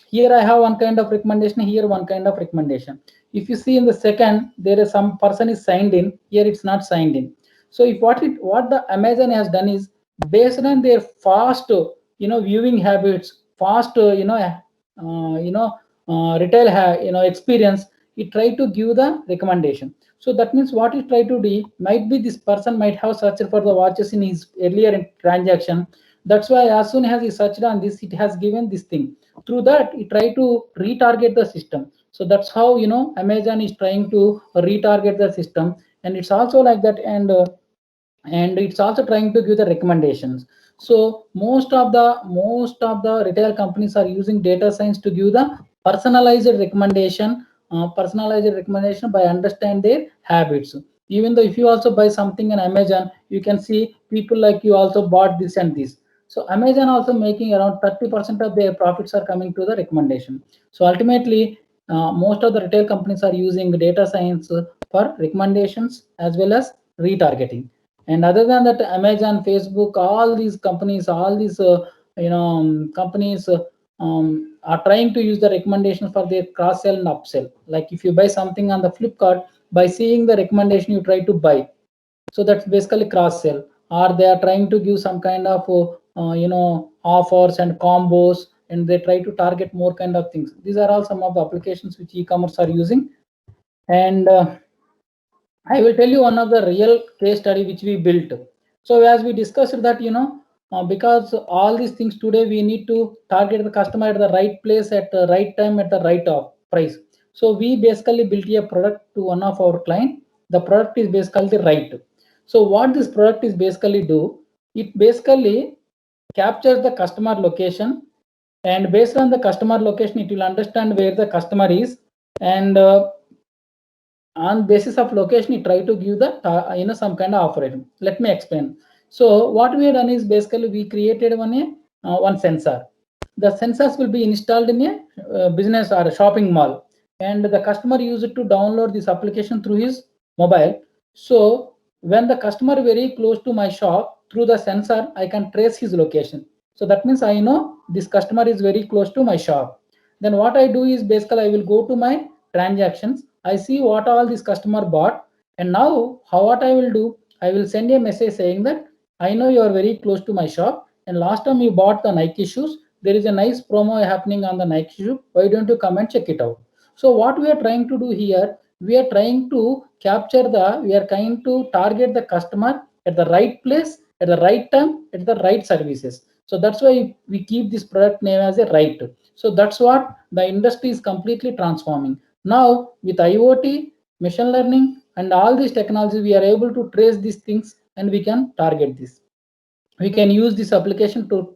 here I have one kind of recommendation, here one kind of recommendation. If you see in the second, there is some person is signed in, here it's not signed in. So if what the Amazon has done is based on their fast viewing habits, fast retail experience, it try to give the recommendation. So that means what it try to do, might be this person might have searched for the watches in his earlier transaction. That's why as soon as he searched on this, it has given this thing. Through that, it try to retarget the system. So that's how Amazon is trying to retarget the system, and it's also like that, and it's also trying to give the recommendations. So most of the retail companies are using data science to give the personalized recommendation by understand their habits. Even though if you also buy something on Amazon, you can see people like you also bought this and this. So Amazon also making around 30% of their profits are coming to the recommendation. So ultimately, most of the retail companies are using data science for recommendations as well as retargeting. And other than that, Amazon, Facebook, all these companies, companies are trying to use the recommendation for their cross sell and upsell. Like if you buy something on the Flipkart, by seeing the recommendation, you try to buy. So that's basically cross sell. Or they are trying to give some kind of offers and combos, and they try to target more kind of things. These are all some of the applications which e-commerce are using. And I will tell you one of the real case study which we built. So as we discussed that, because all these things today, we need to target the customer at the right place, at the right time, at the right price. So we basically built a product to one of our client. The product is basically right. So what this product is basically do, it basically captures the customer location, and based on the customer location, it will understand where the customer is, and on basis of location, it try to give the some kind of offer item. Let me explain. So what we have done is basically we created one sensor. The sensors will be installed in a business or a shopping mall, and the customer use it to download this application through his mobile. So when the customer very close to my shop, through the sensor I can trace his location. So that means I know this customer is very close to my shop. Then what I do is basically I will go to my transactions. I see what all this customer bought, and now what I will do, I will send a message saying that I know you are very close to my shop, and last time you bought the Nike shoes, there is a nice promo happening on the Nike shoe. Why don't you come and check it out? So what we are trying to do here, we are trying to target the customer at the right place, at the right time, at the right services. So that's why we keep this product name as a right. So that's what the industry is completely transforming. Now with IoT, machine learning, and all these technologies, we are able to trace these things, and we can target this. We can use this application to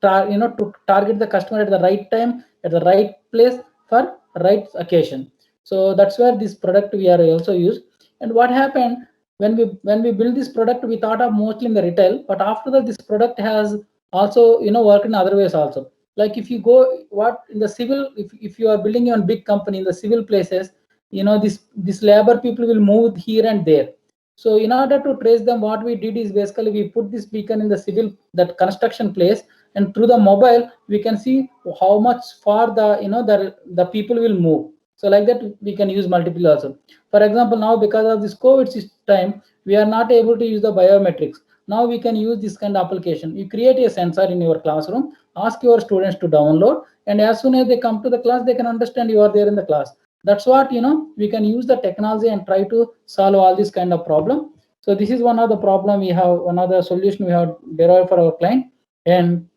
target the customer at the right time, at the right place, for right occasion. So that's where this product we are also used. And what happened, when we build this product, we thought of mostly in the retail, but after that, this product has also worked in other ways also. Like if you go what in the civil, if you are building a big company in the civil places, this labor people will move here and there. So in order to trace them, what we did is basically we put this beacon in the civil, that construction place, and through the mobile we can see how much far the people will move. So like that we can use multiple also. For example, now because of this COVID time, we are not able to use the biometrics. Now we can use this kind of application. You create a sensor in your classroom, ask your students to download, and as soon as they come to the class, they can understand you are there in the class. That's what we can use the technology and try to solve all this kind of problem. So this is one of the problem we have, one of the solution we have derived for our client. And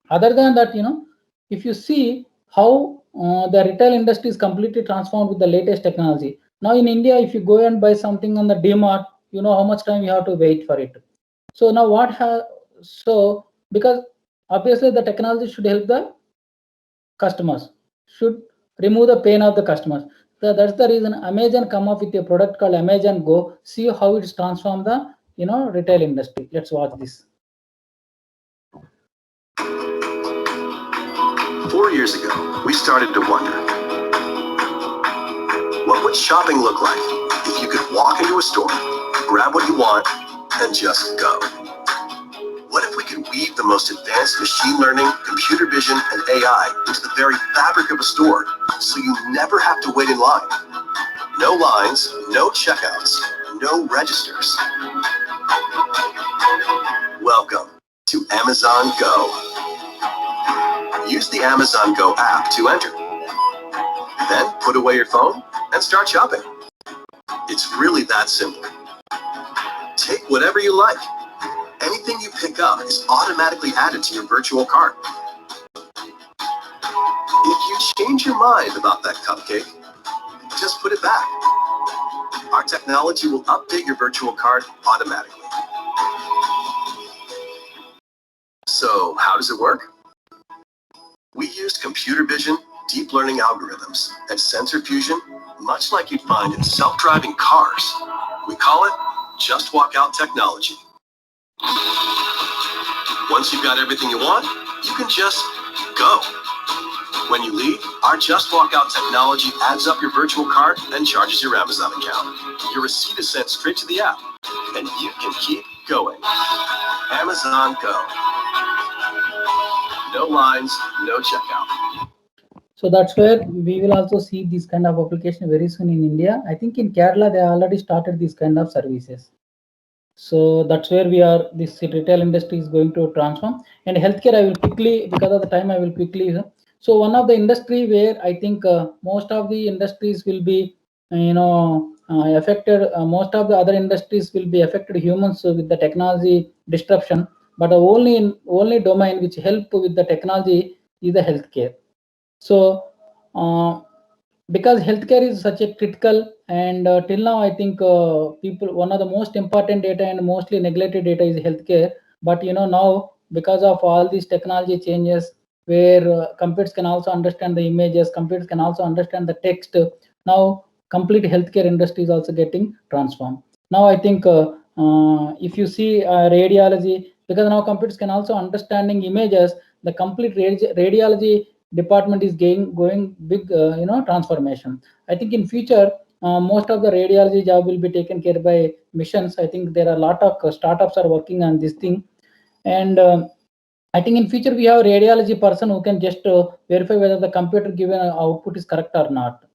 other than that, if you see how the retail industry is completely transformed with the latest technology. Now in India, if you go and buy something on the DMart, you know how much time you have to wait for it. So now because obviously the technology should help the customers, should remove the pain of the customers. So that's the reason Amazon come up with a product called Amazon Go. See how it's transformed the retail industry. Let's watch this. 4 years ago, we started to wonder, what would shopping look like if you could walk into a store, grab what you want, and just go? What if we could weave the most advanced machine learning, computer vision, and AI into the very fabric of a store, so you never have to wait in line? No lines, no checkouts, no registers. Welcome to Amazon Go. Use the Amazon Go app to enter. Then put away your phone and start shopping. It's really that simple. Take whatever you like. Anything you pick up is automatically added to your virtual cart. If you change your mind about that cupcake, just put it back. Our technology will update your virtual cart automatically. So, how does it work? We used computer vision, deep learning algorithms, and sensor fusion, much like you'd find in self-driving cars. We call it Just Walk Out technology. Once you've got everything you want, you can just go. When you leave, our Just Walk Out technology adds up your virtual cart and charges your Amazon account. Your receipt is sent straight to the app, and you can keep going. Amazon Go. No lines, no checkout. So that's where we will also see this kind of application very soon in India. I think in Kerala, they already started this kind of services. So that's where we are, this retail industry is going to transform. And healthcare, I will quickly, because of the time, I will quickly. So one of the industry where I think most of the industries will be, affected, most of the other industries will be affected humans with the technology disruption, but the only domain which help with the technology is the healthcare. So because healthcare is such a critical, and till now I think people, one of the most important data and mostly neglected data is healthcare. But now because of all these technology changes, where computers can also understand the images, computers can also understand the text, now complete healthcare industry is also getting transformed. Now I think if you see radiology, because now computers can also understanding images, the complete radiology department is going big transformation. I think in future most of the radiology job will be taken care by missions. I think there are a lot of startups are working on this thing. And I think in future we have a radiology person who can just verify whether the computer given output is correct or not.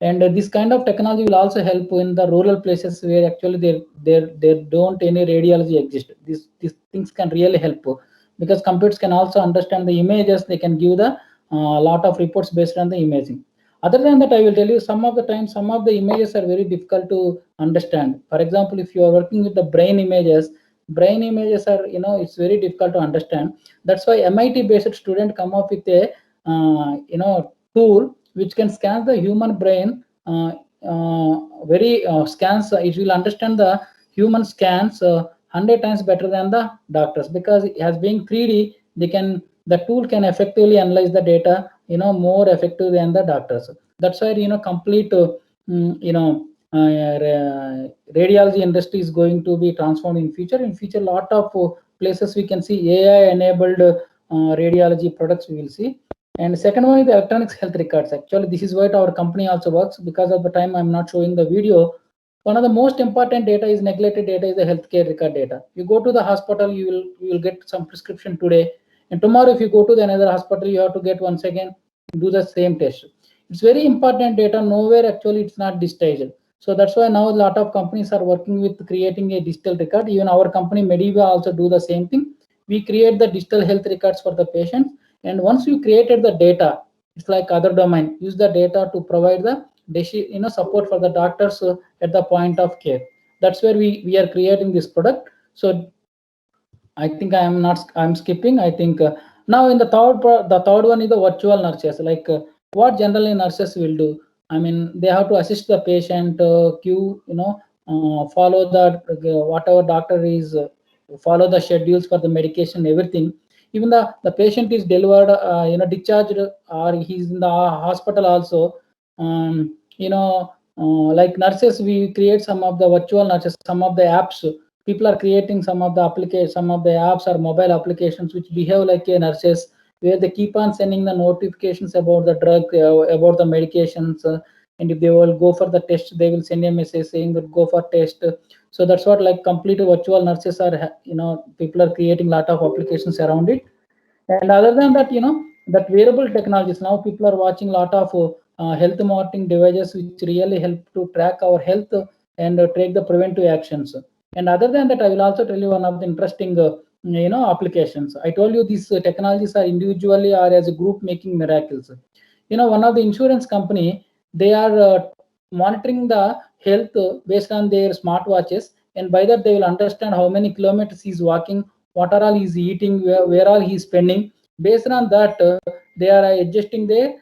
And this kind of technology will also help in the rural places where actually there don't any radiology exist. These things can really help, because computers can also understand the images. They can give the lot of reports based on the imaging. Other than that, I will tell you some of the times some of the images are very difficult to understand. For example, if you are working with the brain images are it's very difficult to understand. That's why MIT based student come up with a tool which can scan the human brain scans. It will understand the human scans 100 times better than the doctors, because as being 3D, the tool can effectively analyze the data more effective than the doctors. That's why complete radiology industry is going to be transformed in future. In future, lot of places we can see AI enabled radiology products we will see. And second one is the electronics health records. Actually, this is what our company also works. Because of the time, I'm not showing the video. One of the most important data is neglected data is the healthcare record data. You go to the hospital, you will get some prescription today, and tomorrow if you go to another hospital, you have to get once again do the same test. It's very important data. Nowhere actually it's not digitized. So that's why now a lot of companies are working with creating a digital record. Even our company Mediva also do the same thing. We create the digital health records for the patients. And once you created the data, it's like other domain. Use the data to provide the support for the doctors at the point of care. That's where we are creating this product. So I think I'm skipping. I think now in the third one is the virtual nurses. Like what generally nurses will do. I mean, they have to assist the patient, queue, follow the whatever doctor is, follow the schedules for the medication, everything. Even the patient is delivered, discharged, or he's in the hospital also. Like nurses, we create some of the virtual nurses, some of the apps. People are creating some of the apps or mobile applications which behave like a nurses. where they keep on sending the notifications about the drug, about the medications, and if they will go for the test, they will send a message saying that go for test. So that's what like complete virtual nurses are, people are creating a lot of applications around it. And other than that, that wearable technologies, now people are watching a lot of health monitoring devices which really help to track our health and take the preventive actions. And other than that, I will also tell you one of the interesting applications. I told you these technologies are individually or as a group making miracles. One of the insurance company, they are monitoring the health based on their smartwatches, and by that they will understand how many kilometers he's walking, what are all he's eating, where all he's spending. Based on that, they are adjusting their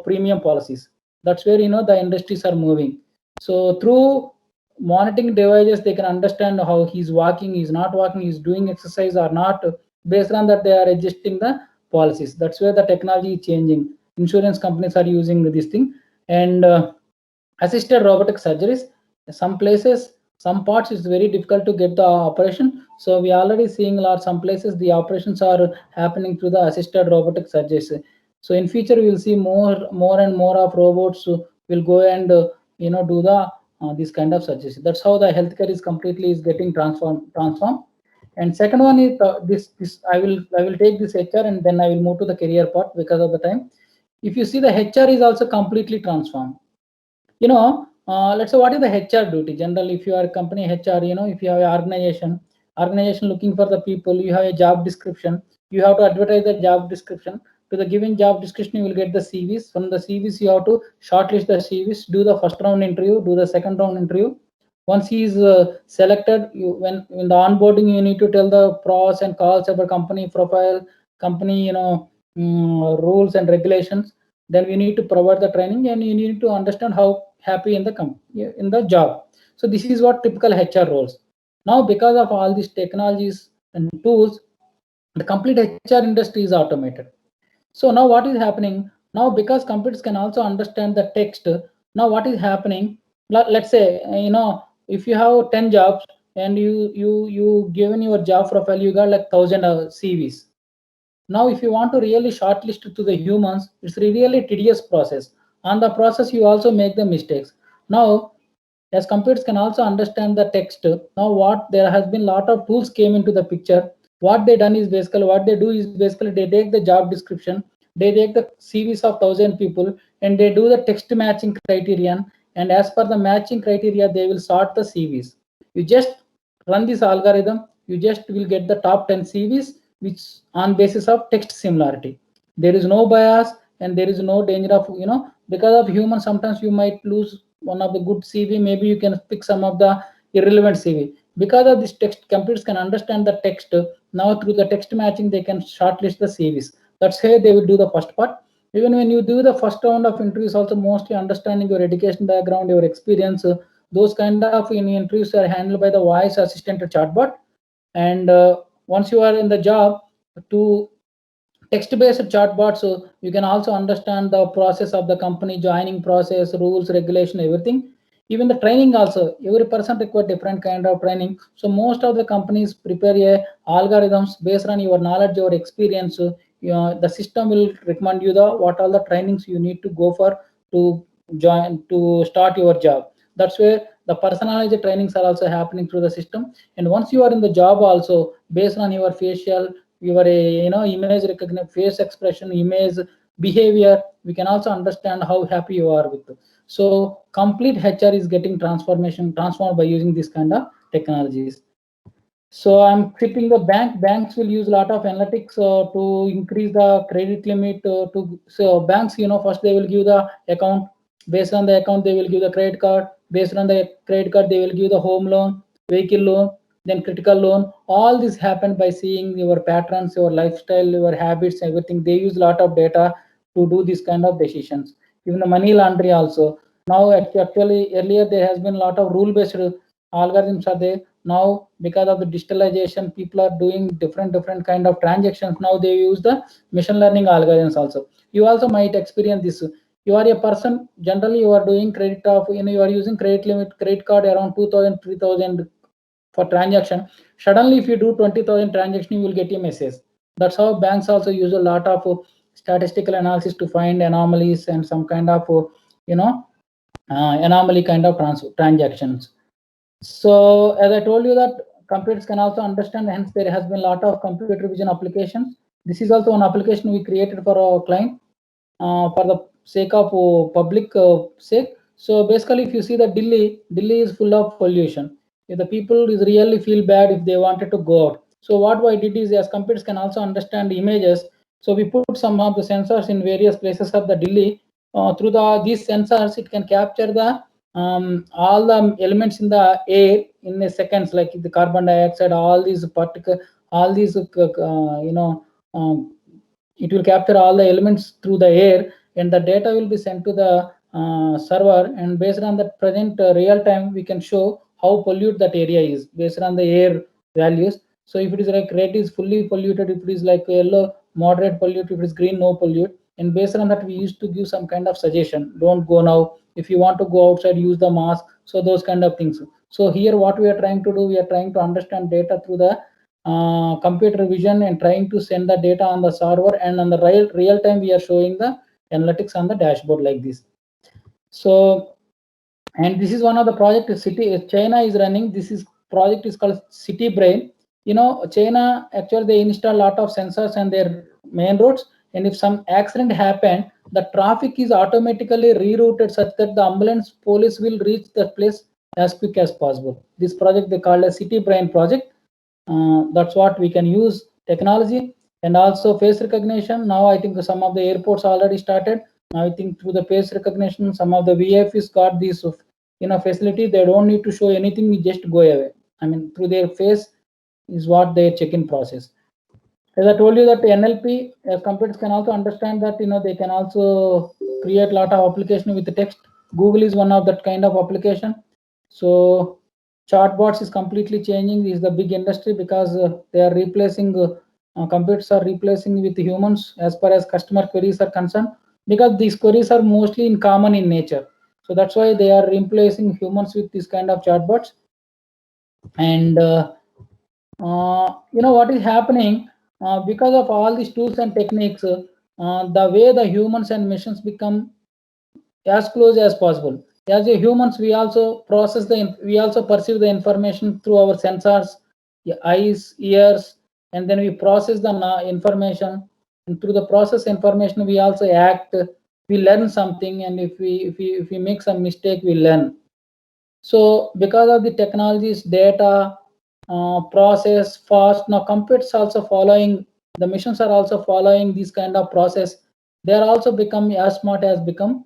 premium policies. That's where the industries are moving. So through monitoring devices, they can understand how he's walking, he's not walking, he's doing exercise or not. Based on that, they are adjusting the policies. That's where the technology is changing. Insurance companies are using this thing. And assisted robotic surgeries, some places, some parts is very difficult to get the operation. So we already seeing a lot, some places the operations are happening through the assisted robotic surgeries. So in future we will see more and more of robots will go and do the this kind of surgeries. That's how the healthcare is completely is getting transformed. And second one is this I will take this HR and then I will move to the career part because of the time. If you see, the HR is also completely transformed. Let's say what is the HR duty? Generally, if you are a company HR, if you have an organization looking for the people, you have a job description, you have to advertise the job description. To the given job description, you will get the CVs. From the CVs, you have to shortlist the CVs, do the first round interview, do the second round interview. Once he is selected, when in the onboarding, you need to tell the pros and cons about company profile, company, rules and regulations. Then we need to provide the training, and you need to understand how happy in the job. So this is what typical HR roles. Now because of all these technologies and tools, the complete HR industry is automated. So now what is happening now, because computers can also understand the text. Now what is happening, let's say if you have 10 jobs and you given your job profile, you got like 1,000 CVs. Now, if you want to really shortlist to the humans, it's really tedious process. On the process, you also make the mistakes. Now, as computers can also understand the text. Now, what there has been a lot of tools came into the picture. What they done is basically what they do is basically they take the job description, they take the CVs of 1,000 people, and they do the text matching criterion. And as per the matching criteria, they will sort the CVs. You just run this algorithm, you just will get the top 10 CVs which on basis of text similarity. There is no bias and there is no danger of because of human, sometimes you might lose one of the good CV, maybe you can pick some of the irrelevant CV. Because of this, text computers can understand the text. Now through the text matching they can shortlist the CVs. That's how they will do the first part. Even when you do the first round of interviews, also mostly understanding your education background, your experience, those kind of interviews are handled by the voice assistant or chatbot. And once you are in the job, to text-based chatbot, so you can also understand the process of the company, joining process, rules, regulation, everything. Even the training also, every person require different kind of training. So most of the companies prepare a algorithms based on your knowledge, your experience. The system will recommend you the what all the trainings you need to go for to join to start your job. That's where the personalized trainings are also happening through the system. And once you are in the job also, based on your facial, your image recognition, face expression, image, behavior, we can also understand how happy you are with. So complete HR is getting transformed by using this kind of technologies. So I'm keeping the banks will use a lot of analytics to increase the credit limit. So banks, first they will give the account. Based on the account, they will give the credit card. Based on the credit card, they will give the home loan, vehicle loan, then critical loan. All this happened by seeing your patterns, your lifestyle, your habits, everything. They use a lot of data to do this kind of decisions. Even the money laundry also. Now actually earlier there has been a lot of rule-based algorithms are there. Now because of the digitalization, people are doing different kind of transactions. Now they use the machine learning algorithms also. You also might experience this. You are a person, generally you are doing credit of, you are using credit limit, credit card around 2,000, 3,000 for transaction. Suddenly if you do 20,000 transaction, you will get a message. That's how banks also use a lot of statistical analysis to find anomalies and some kind of anomaly kind of transactions. So as I told you that computers can also understand, hence there has been a lot of computer vision applications. This is also an application we created for our client for the sake of public sake. So basically, if you see that Delhi is full of pollution. If the people is really feel bad if they wanted to go out. So what I did is, as computers can also understand images, so we put some of the sensors in various places of the Delhi. Through these sensors, it can capture the all the elements in the air in a seconds, like the carbon dioxide, all these particle, all these it will capture all the elements through the air, and the data will be sent to the server, and based on the present real time we can show how polluted that area is based on the air values. So if it is like red is fully polluted, if it is like yellow moderate pollute, if it is green no pollute, and based on that we used to give some kind of suggestion, don't go now, if you want to go outside use the mask, so those kind of things. So here what we are trying to do, we are trying to understand data through the computer vision and trying to send the data on the server, and on the real time we are showing the analytics on the dashboard like this. So, and this is one of the project China is running. This is project is called City Brain. China actually they install a lot of sensors on their main roads, and if some accident happen, the traffic is automatically rerouted such that the ambulance police will reach the place as quick as possible. This project they call a City Brain project. That's what we can use technology, and also face recognition. Now I think some of the airports already started. Now I think through the face recognition, some of the VFs got this facility. They don't need to show anything, we just go away. I mean, through their face is what their check-in process. As I told you that NLP computers can also understand that they can also create a lot of application with the text. Google is one of that kind of application. So chatbots is completely changing. This is the big industry because they are replacing computers are replacing with humans as far as customer queries are concerned, because these queries are mostly in common in nature. So that's why they are replacing humans with this kind of chatbots. And what is happening because of all these tools and techniques, the way the humans and machines become as close as possible. As a humans, we also perceive the information through our sensors, eyes, ears, and then we process the information. And through the process information, we also act. We learn something, and if we make some mistake, we learn. So because of the technologies, data, process fast. Now computers also following, the machines are also following this kind of process. They are also become as smart as become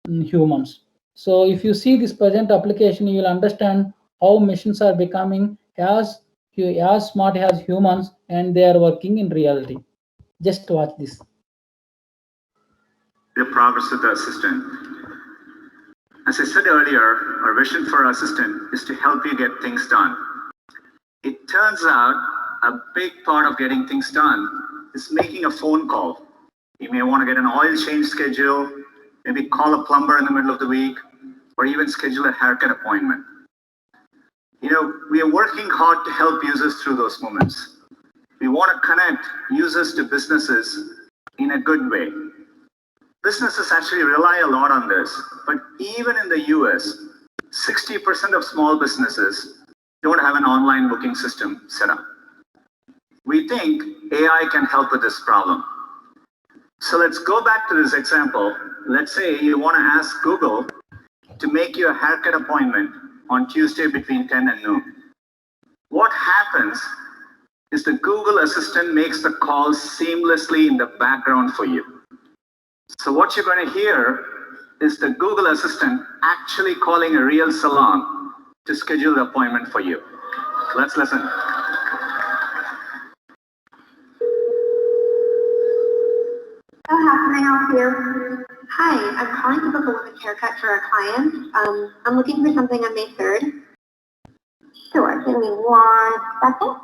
humans. So if you see this present application, you will understand how machines are becoming as smart as humans, and they are working in reality. Just watch this. The progress of the assistant. As I said earlier, our vision for our assistant is to help you get things done. It turns out a big part of getting things done is making a phone call. You may want to get an oil change schedule, maybe call a plumber in the middle of the week, or even schedule a haircut appointment. We are working hard to help users through those moments. We want to connect users to businesses in a good way. Businesses actually rely a lot on this, but even in the US, 60% of small businesses don't have an online booking system set up. We think AI can help with this problem. So let's go back to this example. Let's say you want to ask Google to make you a haircut appointment on Tuesday between 10 and noon. What happens is the Google Assistant makes the call seamlessly in the background for you. So what you're going to hear is the Google Assistant actually calling a real salon to schedule the appointment for you. Let's listen. So how can I help you? Hi, I'm calling to book a women's haircut for a client. I'm looking for something on May 3rd. Sure, give me 1 second.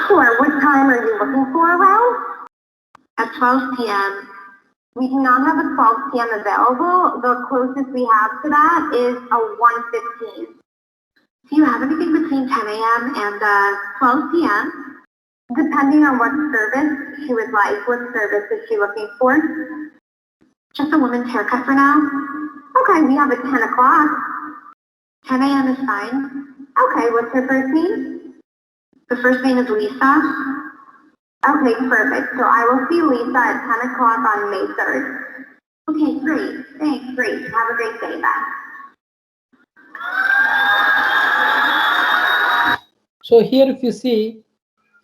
Sure, what time are you looking for around? At 12 p.m. We do not have a 12 p.m. available. The closest we have to that is a 1:15. Do you have anything between 10 a.m. and 12 p.m.? Depending on what service she would like, what service is she looking for? Just a woman's haircut for now? Okay, we have at 10 o'clock. 10 a.m. is fine. Okay, what's her first name? The first name is Lisa. Okay, perfect. So I will see Lisa at 10 o'clock on May 3rd. Okay, great. Thanks, great. Have a great day. Bye. So here, if you see,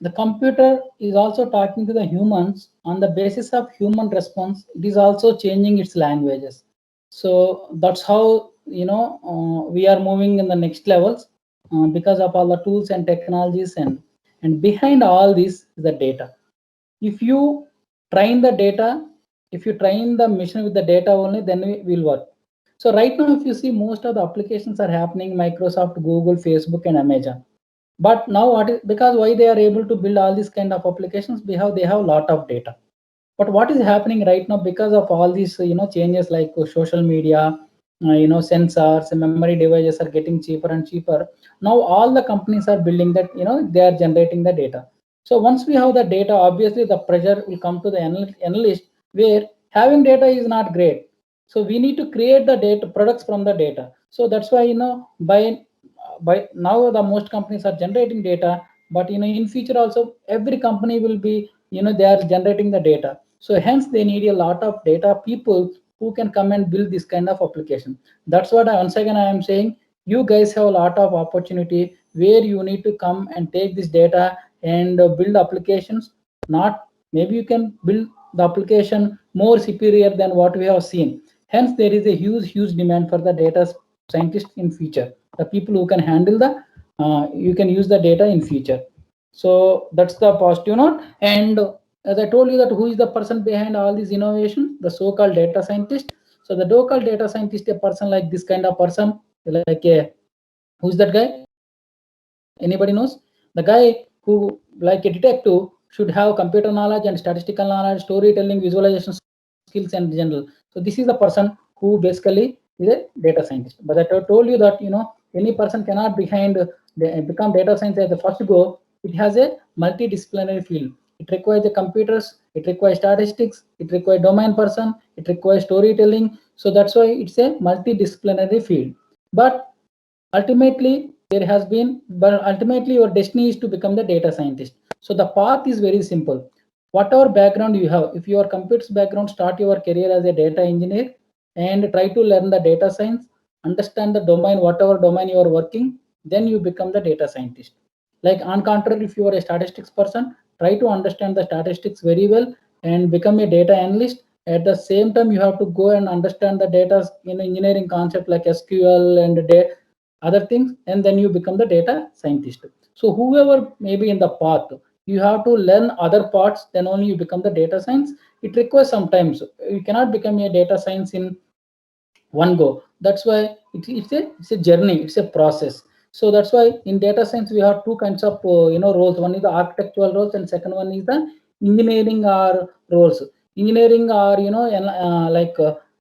the computer is also talking to the humans on the basis of human response. It is also changing its languages. So that's how we are moving in the next levels because of all the tools and technologies, and behind all this is the data. If you train the data, if you train the machine with the data only, then we will work. So right now, if you see, most of the applications are happening Microsoft, Google, Facebook, and Amazon. But now what is, because why they are able to build all these kind of applications, because they have a lot of data. But what is happening right now, because of all these changes like social media, sensors, memory devices are getting cheaper and cheaper. Now all the companies are building that, they are generating the data. So once we have the data, obviously the pressure will come to the analyst, where having data is not great. So we need to create the data products from the data. So that's why by now the most companies are generating data, but in future also every company will be, they are generating the data. So hence they need a lot of data people who can come and build this kind of application. That's what once again I am saying, you guys have a lot of opportunity where you need to come and take this data and build applications. Not maybe you can build the application more superior than what we have seen. Hence there is a huge demand for the data scientists in future, the people who can handle the you can use the data in future. So that's the positive note. And as I told you, that who is the person behind all these innovation, the so-called data scientist. So the so-called data scientist, a person like this kind of person, like a, who's that guy? Anybody knows? The guy who, like a detective, should have computer knowledge and statistical knowledge, storytelling, visualization skills, and general. So this is the person who basically is a data scientist. But I told you that any person cannot become data science at the first go. It has a multidisciplinary field. It requires the computers, it requires statistics, it requires domain person, it requires storytelling. So that's why it's a multidisciplinary field. But ultimately ultimately your destiny is to become the data scientist. So the path is very simple. Whatever background you have, if you are computer background, start your career as a data engineer and try to learn the data science, understand the domain, whatever domain you are working, then you become the data scientist. Like on contrary, if you are a statistics person, try to understand the statistics very well and become a data analyst. At the same time, you have to go and understand the data engineering concept like SQL and other things, and then you become the data scientist. So whoever may be in the path, you have to learn other parts, then only you become the data science. It requires sometimes, you cannot become a data science in one go. That's why it's a journey, it's a process. So that's why in data science we have two kinds of roles. One is the architectural roles, and second one is the engineering or roles. Engineering or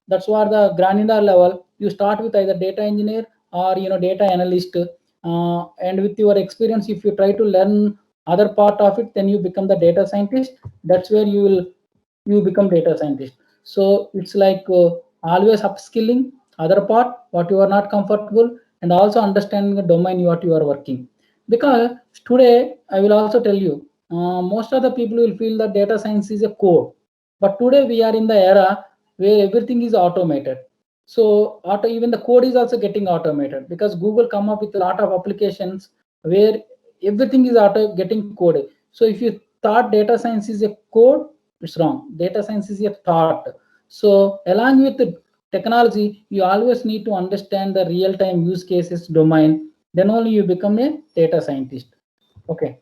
that's what the granular level, you start with either data engineer or data analyst, and with your experience, if you try to learn other part of it, then you become the data scientist. That's where you become data scientist. So it's like always upskilling other part what you are not comfortable, and also understanding the domain what you are working. Because today I will also tell you, most of the people will feel that data science is a code, but today we are in the era where everything is automated. So even the code is also getting automated, because Google come up with a lot of applications where everything is getting coded. So if you thought data science is a code, it's wrong. Data science is a thought. So along with the technology, you always need to understand the real-time use cases domain. Then only you become a data scientist. Okay.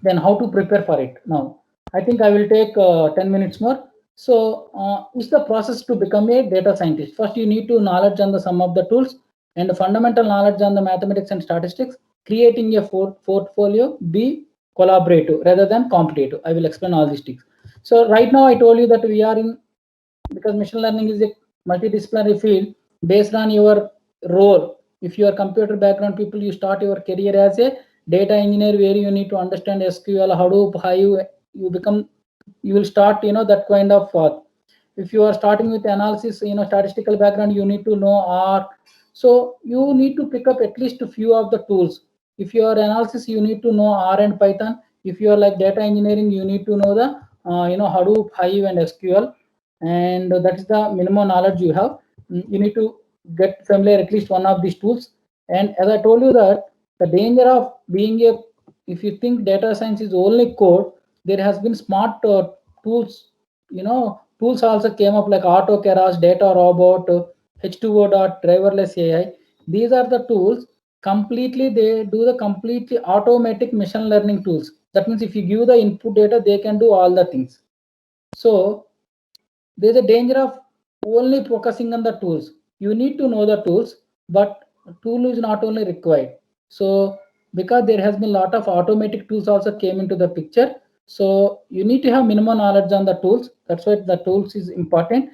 Then how to prepare for it? Now, I think I will take 10 minutes more. So it's the process to become a data scientist. First, you need to knowledge on the some of the tools and the fundamental knowledge on the mathematics and statistics. Creating a portfolio, be collaborative rather than competitive. I will explain all these things. So right now I told you that we are in, because machine learning is a multidisciplinary field. Based on your role, If you are computer background people, you start your career as a data engineer, where you need to understand SQL, Hadoop, Hive. You will start, that kind of path. If you are starting with analysis, statistical background, you need to know R. So you need to pick up at least a few of the tools. If you are analysis, you need to know R and Python. If you are like data engineering, you need to know the Hadoop, Hive, and SQL, and that is the minimum knowledge you have. You need to get familiar at least one of these tools. And as I told you that the danger of being if you think data science is only code, there has been smart tools. Tools also came up like AutoKeras, Data Robot, H2O driverless AI. These are the tools. Completely, they do the completely automatic machine learning tools. That means if you give the input data, they can do all the things. So there's a danger of only focusing on the tools. You need to know the tools, but tool is not only required. So because there has been a lot of automatic tools also came into the picture, so you need to have minimum knowledge on the tools. That's why the tools is important.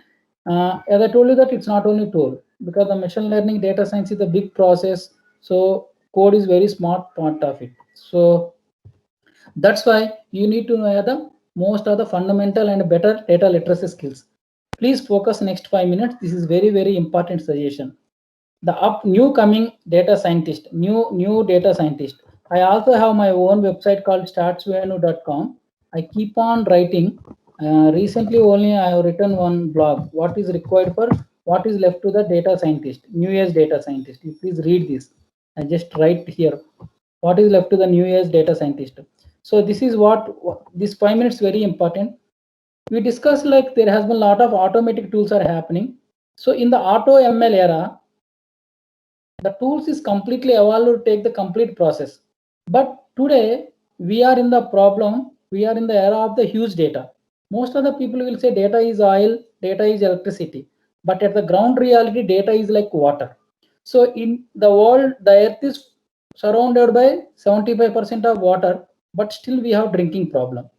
As I told you that it's not only tool, because the machine learning data science is a big process. So code is very smart part of it. So that's why you need to know the most of the fundamental and better data literacy skills. Please focus next 5 minutes. This is very, very important suggestion. The new coming data scientist, new data scientist. I also have my own website called statsvenu.com. I keep on writing. Recently only I have written one blog. What is required for what is left to the data scientist, new age data scientist. You please read this. I just write here. What is left to the new age data scientist. So this is what this 5 minutes very important. We discussed like there has been a lot of automatic tools are happening. So in the auto ML era, the tools is completely evolved to take the complete process. But today we are in the problem. We are in the era of the huge data. Most of the people will say data is oil, data is electricity. But at the ground reality, data is like water. So in the world, the earth is surrounded by 75% of water, but still we have drinking problem.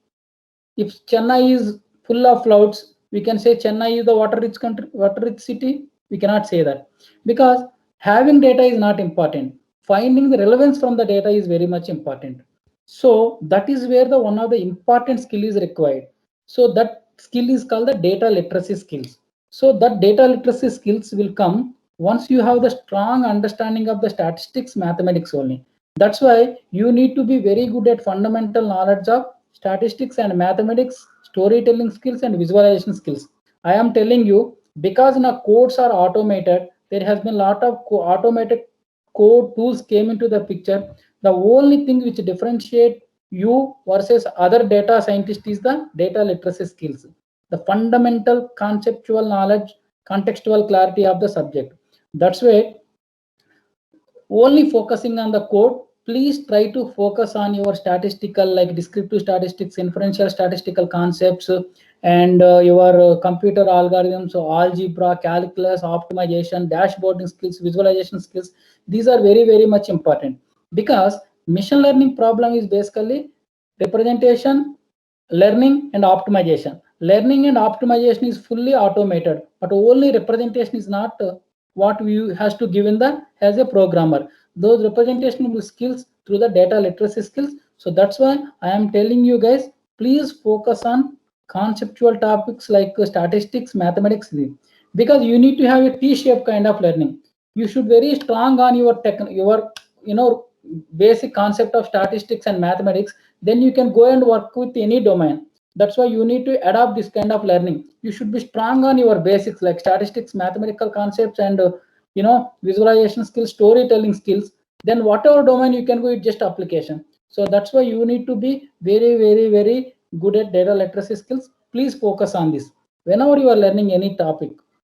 If Chennai is full of clouds, we can say Chennai is the water-rich country, water-rich city. We cannot say that because having data is not important. Finding the relevance from the data is very much important. So that is where the one of the important skill is required. So that skill is called the data literacy skills. So that data literacy skills will come once you have the strong understanding of the statistics, mathematics only. That's why you need to be very good at fundamental knowledge of statistics and mathematics, storytelling skills, and visualization skills. I am telling you because now codes are automated. There has been a lot of automated code tools came into the picture. The only thing which differentiate you versus other data scientists is the data literacy skills, the fundamental conceptual knowledge, contextual clarity of the subject. That's why only focusing on the code, please try to focus on your statistical like descriptive statistics, inferential statistical concepts, and your computer algorithms, so algebra, calculus, optimization, dashboarding skills, visualization skills. These are very, very much important because machine learning problem is basically representation, learning, and optimization. Learning and optimization is fully automated, but only representation is not what we has to give in the as a programmer. Those representational skills through the data literacy skills. So that's why I am telling you guys, please focus on conceptual topics like statistics, mathematics, because you need to have a T-shaped kind of learning. You should very strong on your basic concept of statistics and mathematics. Then you can go and work with any domain. That's why you need to adopt this kind of learning. You should be strong on your basics like statistics, mathematical concepts, and visualization skills, storytelling skills. Then whatever domain you can go, it's just application. So that's why you need to be very, very, very good at data literacy skills. Please focus on this. Whenever you are learning any topic,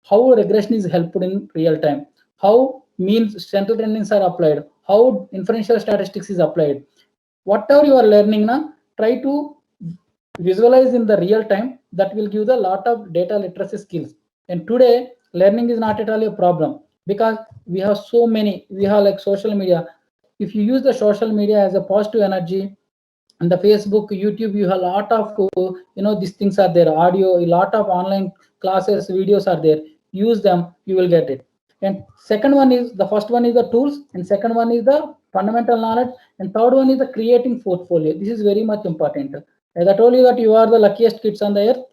how regression is helped in real time, how means central tendencies are applied, how inferential statistics is applied. Whatever you are learning now, try to visualize in the real time. That will give the lot of data literacy skills. And today learning is not at all a problem because we have so many, we have like social media. If you use the social media as a positive energy, and the Facebook, YouTube, you have a lot of these things are there, audio, a lot of online classes, videos are there. Use them, you will get it. And second one is, the first one is the tools, and second one is the fundamental knowledge, and third one is the creating portfolio. This is very much important. As I told you that you are the luckiest kids on the earth.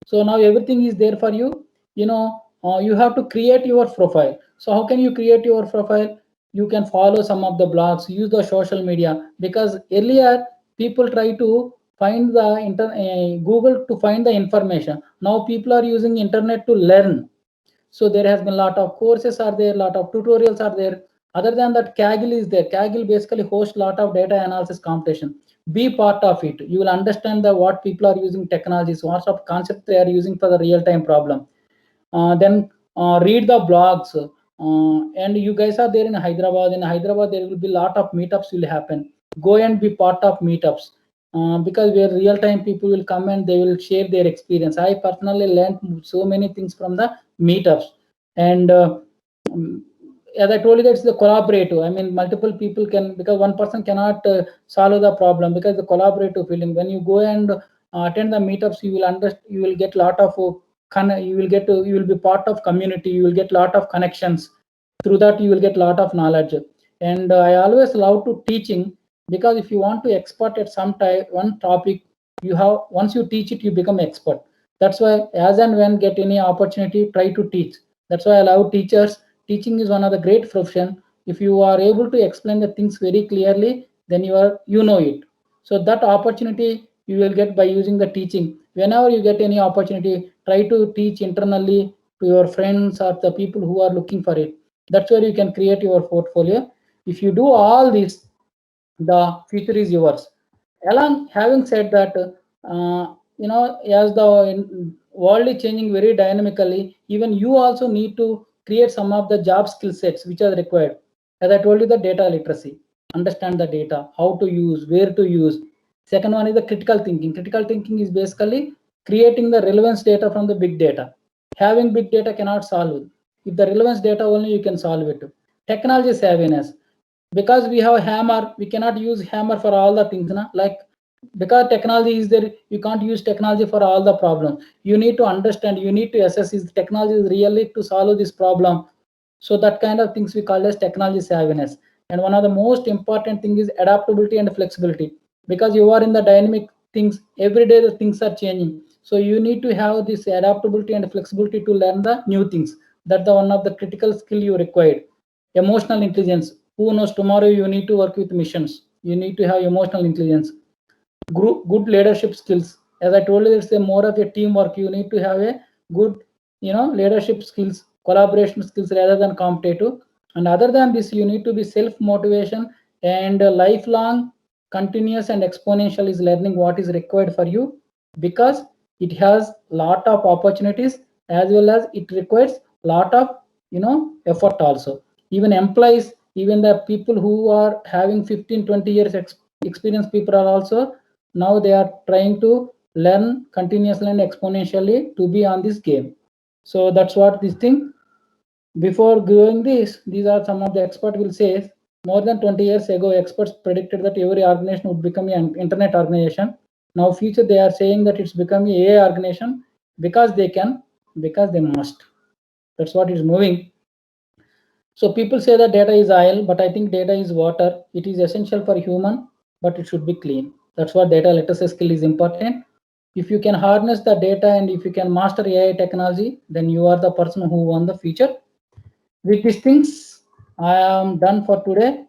So now everything is there for you. You have to create your profile. So how can you create your profile? You can follow some of the blogs, use the social media, because earlier people try to find the Google to find the information. Now people are using internet to learn. So there has been a lot of courses are there, lot of tutorials are there. Other than that, Kaggle is there. Kaggle basically hosts lot of data analysis competition. Be part of it. You will understand what people are using technologies, what sort of concept they are using for the real-time problem. Then read the blogs. And you guys are there in Hyderabad. In Hyderabad, there will be a lot of meetups will happen. Go and be part of meetups. Because where real-time people will come and they will share their experience. I personally learned so many things from the meetups. And as I told you, that's the collaborative. I mean, multiple people can, because one person cannot solve the problem, because the collaborative feeling. When you go and attend the meetups, you will understand. You will get a lot of you will be part of community. You will get a lot of connections. Through that, you will get a lot of knowledge. And I always love to teaching, because if you want to expert at one topic, you have, once you teach it, you become expert. That's why as and when get any opportunity, try to teach. That's why I love teachers. Teaching is one of the great profession. If you are able to explain the things very clearly, then you know it. So that opportunity you will get by using the teaching. Whenever you get any opportunity, try to teach internally to your friends or the people who are looking for it. That's where you can create your portfolio. If you do all this, the future is yours. Along having said that, as the world is changing very dynamically, even you also need to create some of the job skill sets which are required. As I told you, the data literacy, understand the data, how to use, where to use. Second one is the critical thinking. Critical thinking is basically creating the relevance data from the big data. Having big data cannot solve it. If the relevance data only, you can solve it. Technology savviness, because we have a hammer, we cannot use hammer for all the things, like, because technology is there, you can't use technology for all the problems. You need to understand, you need to assess, is the technology is really to solve this problem. So that kind of things we call as technology savviness. And one of the most important thing is adaptability and flexibility, because you are in the dynamic things, every day the things are changing. So you need to have this adaptability and flexibility to learn the new things. That's the one of the critical skill you required. Emotional intelligence, who knows, tomorrow you need to work with missions, you need to have emotional intelligence. Good leadership skills, as I told you, it's a more of a teamwork. You need to have a good leadership skills, collaboration skills rather than competitive. And other than this, you need to be self motivation, and lifelong continuous and exponential is learning what is required for you, because it has lot of opportunities, as well as it requires lot of effort also. Even employees, even the people who are having 15-20 years experience, people are also now they are trying to learn continuously and exponentially to be on this game. So that's what this thing. Before going this, these are some of the expert will say. More than 20 years ago, experts predicted that every organization would become an internet organization. Now future they are saying that it's becoming a AI organization, because they can, because they must. That's what is moving. So people say that data is oil, but I think data is water. It is essential for human, but it should be clean. That's what data literacy skill is important. If you can harness the data and if you can master AI technology, then you are the person who won the future. With these things, I am done for today.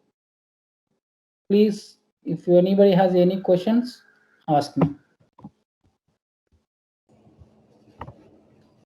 Please, if anybody has any questions, ask me.